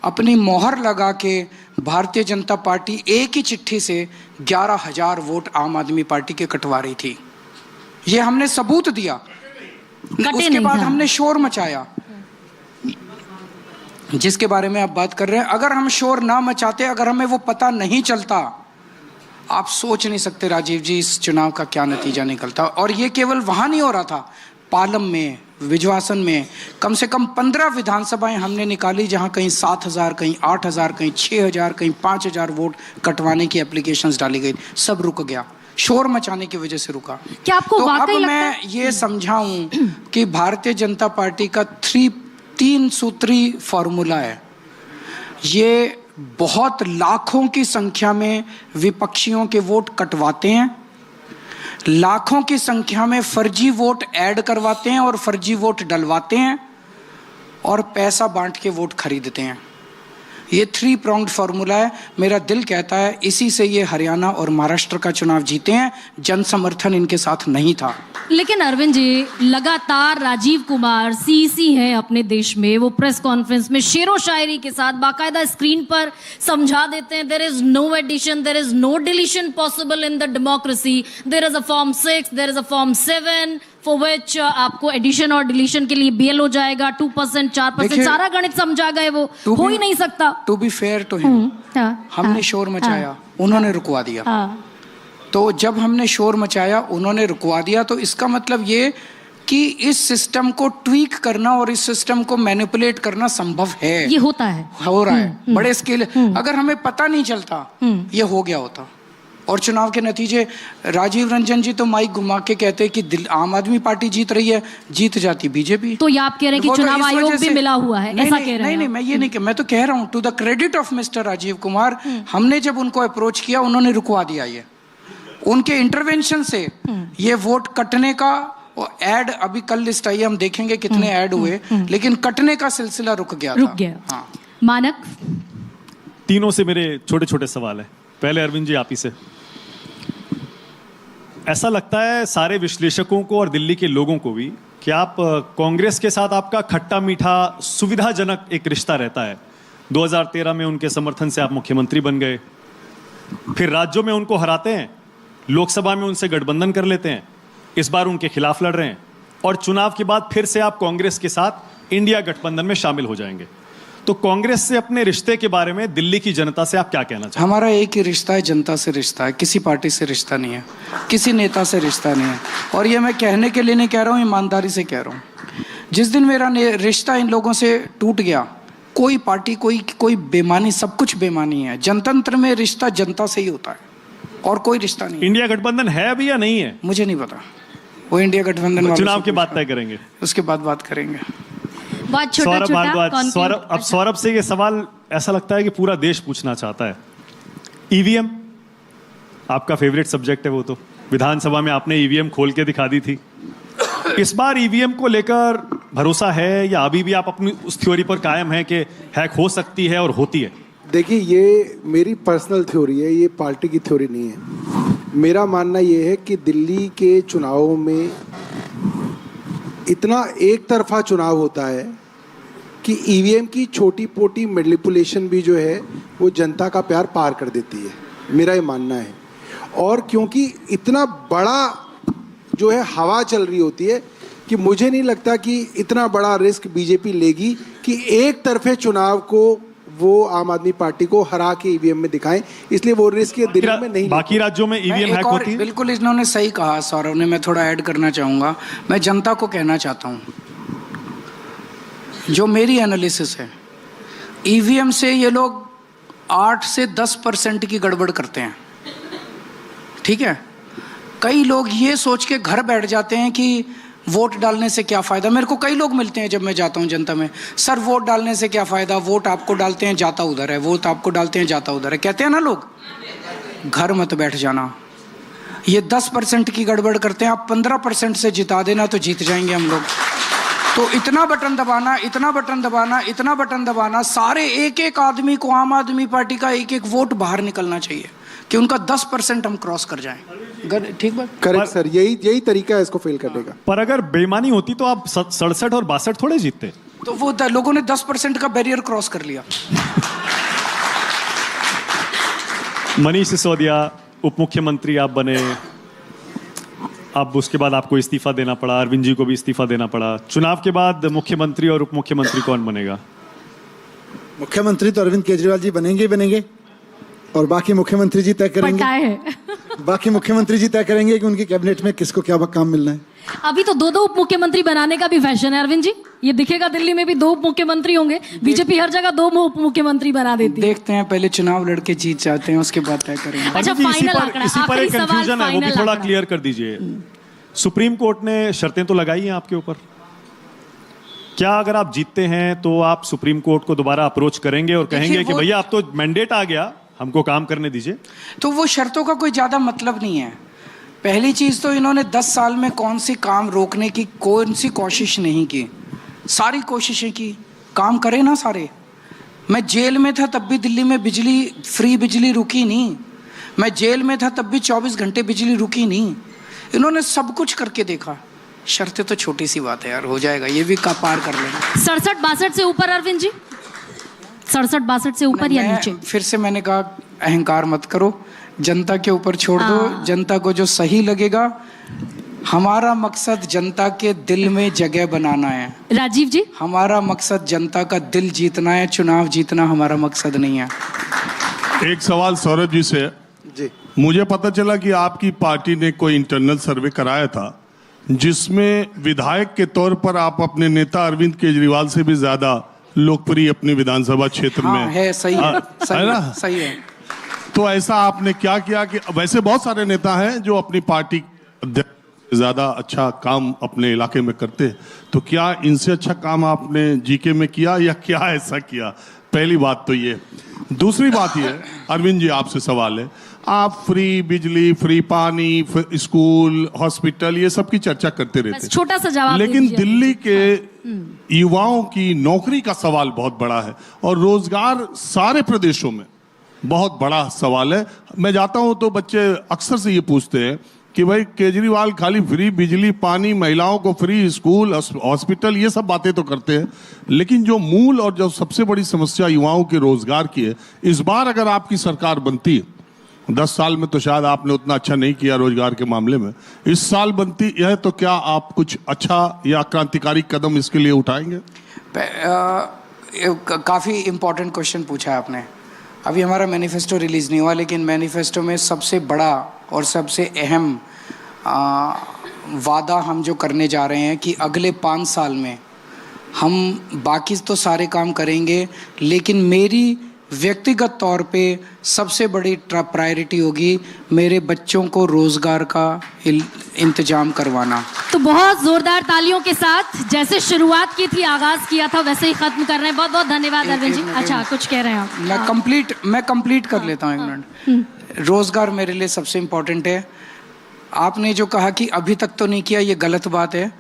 अपनी मोहर लगा के भारतीय जनता पार्टी एक ही चिट्ठी से 11,000 वोट आम आदमी पार्टी के कटवा रही थी। ये हमने सबूत दिया। उसके बाद हमने शोर मचाया, जिसके बारे में आप बात कर रहे हैं। अगर हम शोर ना मचाते, अगर हमें वो पता नहीं चलता, आप सोच नहीं सकते राजीव जी इस चुनाव का क्या नतीजा निकलता। और ये केवल वहां नहीं हो रहा था, पालम में, विजवासन में कम से कम 15 विधानसभाएं हमने निकाली जहां कहीं 7,000, कहीं 8,000, कहीं 6,000, कहीं 5,000 वोट कटवाने की एप्लीकेशंस डाली गई। सब रुक गया, शोर मचाने की वजह से रुका। क्या आपको तो वाकई अब लगता मैं ये समझाऊं कि भारतीय जनता पार्टी का 3 सूत्री फॉर्मूला है। ये बहुत लाखों की संख्या में विपक्षियों के वोट कटवाते हैं, लाखों की संख्या में फर्जी वोट ऐड करवाते हैं और फर्जी वोट डलवाते हैं और पैसा बांट के वोट खरीदते हैं। ये 3 pronged फॉर्मूला है। मेरा दिल कहता है इसी से ये हरियाणा और महाराष्ट्र का चुनाव जीते हैं। जन समर्थन इनके साथ नहीं था। लेकिन अरविंद जी, लगातार राजीव कुमार सीसी हैं अपने देश में, वो प्रेस कॉन्फ्रेंस में शेरो शायरी के साथ बाकायदा स्क्रीन पर समझा देते हैं, there is no addition, there is no deletion possible in the democracy, there is a form 6, there is a form 7 for which आपको एडिशन और डिलीशन के लिए बेल हो जाएगा, 2%, 4%, सारा गणित समझा गए, वो हो ही नहीं सकता। To be fair to him, हमने शोर मचाया, उन्होंने रुकवा दिया। तो जब हमने शोर मचाया, उन्होंने रुकवा दिया, तो इसका मतलब ये कि इस सिस्टम को ट्वीक करना और इस सिस्टम को मैनिपुलेट करना संभव है। ये होता है, हो रहा है बड़े स्केल। अगर हमें पता नहीं चलता, ये हो गया होता। और चुनाव के नतीजे, राजीव रंजन जी तो माइक घुमा के कहते हैं कि आम आदमी पार्टी जीत रही है, जीत जाती बीजेपी। तो ये आप कह रहे हैं कि चुनाव आयोग भी मिला हुआ है, ऐसा कह रहे हैं? नहीं, मैं ये नहीं कह, मैं तो कह रहा हूँ to the credit of mister Rajiv Kumar, हमने जब उनको अप्रोच किया, उन्होंने रुकवा दिया ये। उनके इंटरवेंशन से ये वोट कटने का, और ऐड अभी कल लिस्ट आई है, हम देखेंगे कितने ऐड हुए, लेकिन कटने का सिलसिला रुक गया था। हाँ। मानक, तीनों से मेरे छोटे छोटे सवाल है। पहले अरविंद जी आप ही से, ऐसा लगता है सारे विश्लेषकों को और दिल्ली के लोगों को भी कि आप कांग्रेस के साथ आपका खट्टा मीठा सुविधाजनक एक रिश्ता रहता है। 2013 में उनके समर्थन से आप मुख्यमंत्री बन गए, फिर राज्यों में उनको हराते हैं, लोकसभा में उनसे गठबंधन कर लेते हैं, इस बार उनके खिलाफ लड़ रहे हैं, और चुनाव के बाद फिर से आप कांग्रेस के साथ इंडिया गठबंधन में शामिल हो जाएंगे। तो कांग्रेस से अपने रिश्ते के बारे में दिल्ली की जनता से आप क्या कहना चाहते हैं? हमारा एक ही रिश्ता है, जनता से रिश्ता है, किसी पार्टी से रिश्ता नहीं है, किसी नेता से रिश्ता नहीं है। और ये मैं कहने के लिए नहीं कह रहा हूँ, ईमानदारी से कह रहा हूँ। जिस दिन मेरा रिश्ता इन लोगों से टूट गया, कोई पार्टी कोई बेमानी, सब कुछ बेमानी है। जनतंत्र में रिश्ता जनता से ही होता है और कोई रिश्ता नहीं। इंडिया गठबंधन है अभी या नहीं है? मुझे नहीं पता, वो इंडिया गठबंधन चुनाव के बाद तय करेंगे, उसके बाद बात करेंगे। सौरभ भारद्वाज, अब सौरभ से ये सवाल ऐसा लगता है कि पूरा देश पूछना चाहता है। ईवीएम आपका फेवरेट सब्जेक्ट है, वो तो विधानसभा में आपने ईवीएम खोल के दिखा दी थी। इस बार ईवीएम को लेकर भरोसा है या अभी भी आप अपनी उस थ्योरी पर कायम है कि हैक हो सकती है और होती है? देखिए, ये मेरी पर्सनल थ्योरी है, ये पार्टी की थ्योरी नहीं है। मेरा मानना ये है कि दिल्ली के चुनावों में इतना एक तरफा चुनाव होता है कि ईवीएम की छोटी पोटी मैनिपुलेशन भी जो है वो जनता का प्यार पार कर देती है, मेरा ये मानना है। और क्योंकि इतना बड़ा जो है हवा चल रही होती है कि मुझे नहीं लगता कि इतना बड़ा रिस्क बीजेपी लेगी कि एक तरफे चुनाव को वो आम आदमी पार्टी को हरा के ईवीएम में दिखाएं, इसलिए वो रिस्क ये दिल्ली में नहीं। बाकी राज्यों में ईवीएम हैक होती है। बिल्कुल, इन्होंने सही कहा सौरभ ने, मैं थोड़ा ऐड करना चाहूँगा। मैं जनता को कहना चाहता हूँ, जो मेरी एनालिसिस है, ईवीएम से ये लोग 8 से 10% की गड़बड़ करते हैं, ठीक है। कई लोग ये सोच के घर बैठ जाते हैं कि वोट डालने से क्या फ़ायदा। मेरे को कई लोग मिलते हैं जब मैं जाता हूँ जनता में, सर वोट डालने से क्या फ़ायदा, वोट आपको डालते हैं जाता उधर है, वोट आपको डालते हैं जाता उधर है, कहते हैं ना लोग। घर मत बैठ जाना, ये 10% की गड़बड़ करते हैं, आप 15% से जिता देना तो जीत जाएंगे हम लोग। तो इतना बटन दबाना, इतना बटन दबाना, इतना बटन दबाना, सारे एक एक आदमी को, आम आदमी पार्टी का एक एक वोट बाहर निकलना चाहिए कि उनका 10% हम क्रॉस कर जाएं। ठीक बात, करेक्ट सर, यही तरीका है इसको फेल करने का। पर अगर बेईमानी होती तो आप 67 और 62 थोड़े जीतते। तो वो लोगों ने 10% का बैरियर क्रॉस कर लिया। मनीष सिसोदिया उप मुख्यमंत्री आप बने, अब उसके बाद आपको इस्तीफा देना पड़ा, अरविंद जी को भी इस्तीफा देना पड़ा। चुनाव के बाद मुख्यमंत्री और उप मुख्यमंत्री कौन बनेगा? मुख्यमंत्री तो अरविंद केजरीवाल जी बनेंगे और बाकी मुख्यमंत्री जी तय करेंगे। बाकी मुख्यमंत्री जी तय करेंगे कि उनकी कैबिनेट में किसको क्या काम मिलना है। अभी तो 2 उप मुख्यमंत्री बनाने का भी फैशन है अरविंद जी, ये दिखेगा दिल्ली में भी 2 उप मुख्यमंत्री होंगे। बीजेपी हर जगह 2 उप मुख्यमंत्री बना देती है। देखते हैं, पहले चुनाव लड़के जीत जाते हैं, उसके बाद तय करेंगे। अच्छा, फाइनल आंकड़ा, इसी पर एक कंफ्यूजन है, वो भी थोड़ा क्लियर कर दीजिए। सुप्रीम कोर्ट ने शर्तें तो लगाई हैं आपके ऊपर, क्या अगर आप जीतते हैं तो आप सुप्रीम कोर्ट को दोबारा अप्रोच करेंगे और कहेंगे कि भैया अब तो मैंडेट आ गया, हमको काम करने दीजिए? तो वो शर्तों का कोई ज़्यादा मतलब नहीं है। पहली चीज़ तो इन्होंने 10 साल में कौन सी काम रोकने की कौन सी कोशिश नहीं की, सारी कोशिशें की, काम करे ना सारे। मैं जेल में था तब भी दिल्ली में फ्री बिजली रुकी नहीं, मैं जेल में था तब भी 24 घंटे बिजली रुकी नहीं। इन्होंने सब कुछ करके देखा। शर्तें तो छोटी सी बात है यार, हो जाएगा, ये भी पार कर लेंगे। 67-62 से ऊपर अरविंद जी, 67-62 से ऊपर या नीचे? फिर से मैंने कहा, अहंकार मत करो, जनता के ऊपर छोड़ दो, जनता को जो सही लगेगा। हमारा मकसद जनता के दिल में जगह बनाना है। राजीव जी, हमारा मकसद जनता का दिल जीतना है, चुनाव जीतना हमारा मकसद नहीं है। एक सवाल सौरभ जी से जी। मुझे पता चला कि आपकी पार्टी ने कोई इंटरनल सर्वे कराया था जिसमें विधायक के तौर पर आप अपने नेता अरविंद केजरीवाल से भी ज्यादा लोकप्रिय अपने विधानसभा क्षेत्र में है। सही है, सही है, सही है। तो ऐसा आपने क्या किया कि वैसे बहुत सारे नेता हैं जो अपनी पार्टी अध्यक्ष ज्यादा अच्छा काम अपने इलाके में करते हैं, तो क्या इनसे अच्छा काम आपने जीके में किया या क्या ऐसा किया? पहली बात तो ये। दूसरी बात ये, अरविंद जी आपसे सवाल है, आप फ्री बिजली, फ्री पानी, स्कूल, हॉस्पिटल, ये सब की चर्चा करते रहते बस छोटा सा जवाब दे लेकिन दीजिए। दिल्ली के युवाओं की नौकरी का सवाल बहुत बड़ा है और रोजगार सारे प्रदेशों में बहुत बड़ा सवाल है। मैं जाता हूं तो बच्चे अक्सर से ये पूछते हैं कि भाई केजरीवाल खाली फ्री बिजली, पानी, महिलाओं को फ्री स्कूल, हॉस्पिटल, ये सब बातें तो करते हैं, लेकिन जो मूल और जो सबसे बड़ी समस्या युवाओं के रोजगार की है, इस बार अगर आपकी सरकार बनती, 10 साल में तो शायद आपने उतना अच्छा नहीं किया रोजगार के मामले में, इस साल बनती है तो क्या आप कुछ अच्छा या क्रांतिकारी कदम इसके लिए उठाएंगे? काफ़ी इम्पोर्टेंट क्वेश्चन पूछा है आपने। अभी हमारा मैनिफेस्टो रिलीज़ नहीं हुआ, लेकिन मैनिफेस्टो में सबसे बड़ा और सबसे अहम वादा हम जो करने जा रहे हैं कि अगले 5 साल में हम बाकी तो सारे काम करेंगे, लेकिन मेरी व्यक्तिगत तौर पे सबसे बड़ी प्रायोरिटी होगी मेरे बच्चों को रोज़गार का इंतजाम करवाना। तो बहुत जोरदार तालियों के साथ जैसे शुरुआत की थी, आगाज किया था, वैसे ही खत्म कर रहे हैं। बहुत बहुत धन्यवाद अरविंद जी। अच्छा, कुछ कह रहे हैं आप? मैं कंप्लीट कर लेता हूँ एक मिनट। रोज़गार मेरे लिए सबसे इम्पोर्टेंट है। आपने जो कहा कि अभी तक तो नहीं किया, ये गलत बात है।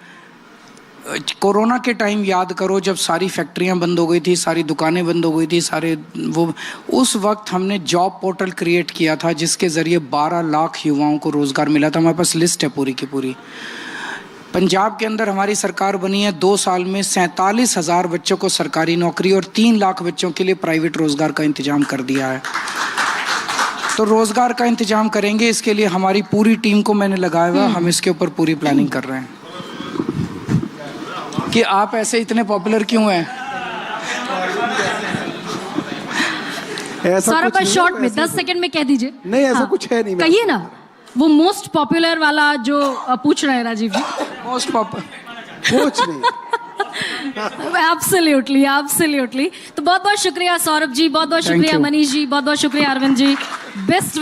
कोरोना के टाइम याद करो, जब सारी फैक्ट्रियां बंद हो गई थी, सारी दुकानें बंद हो गई थी, सारे वो, उस वक्त हमने जॉब पोर्टल क्रिएट किया था जिसके ज़रिए 12 लाख युवाओं को रोज़गार मिला था। हमारे पास लिस्ट है पूरी की पूरी। पंजाब के अंदर हमारी सरकार बनी है, 2 साल में 47,000 बच्चों को सरकारी नौकरी और 3 लाख बच्चों के लिए प्राइवेट रोज़गार का इंतजाम कर दिया है। तो रोज़गार का इंतजाम करेंगे, इसके लिए हमारी पूरी टीम को मैंने लगाया हुआ, हम इसके ऊपर पूरी प्लानिंग कर रहे हैं। कि आप ऐसे इतने पॉपुलर क्यों हैं? सौरभ भाई शॉर्ट में 10 सेकंड में कह दीजिए। नहीं, ऐसा कुछ है नहीं। कहिए ना, वो मोस्ट पॉपुलर वाला जो पूछ रहे हैं राजीव जी। मोस्ट पॉपुलर कुछ नहीं। Absolutely, absolutely. तो बहुत बहुत शुक्रिया सौरभ जी, बहुत बहुत शुक्रिया मनीष जी, बहुत बहुत शुक्रिया अरविंद जी। बेस्ट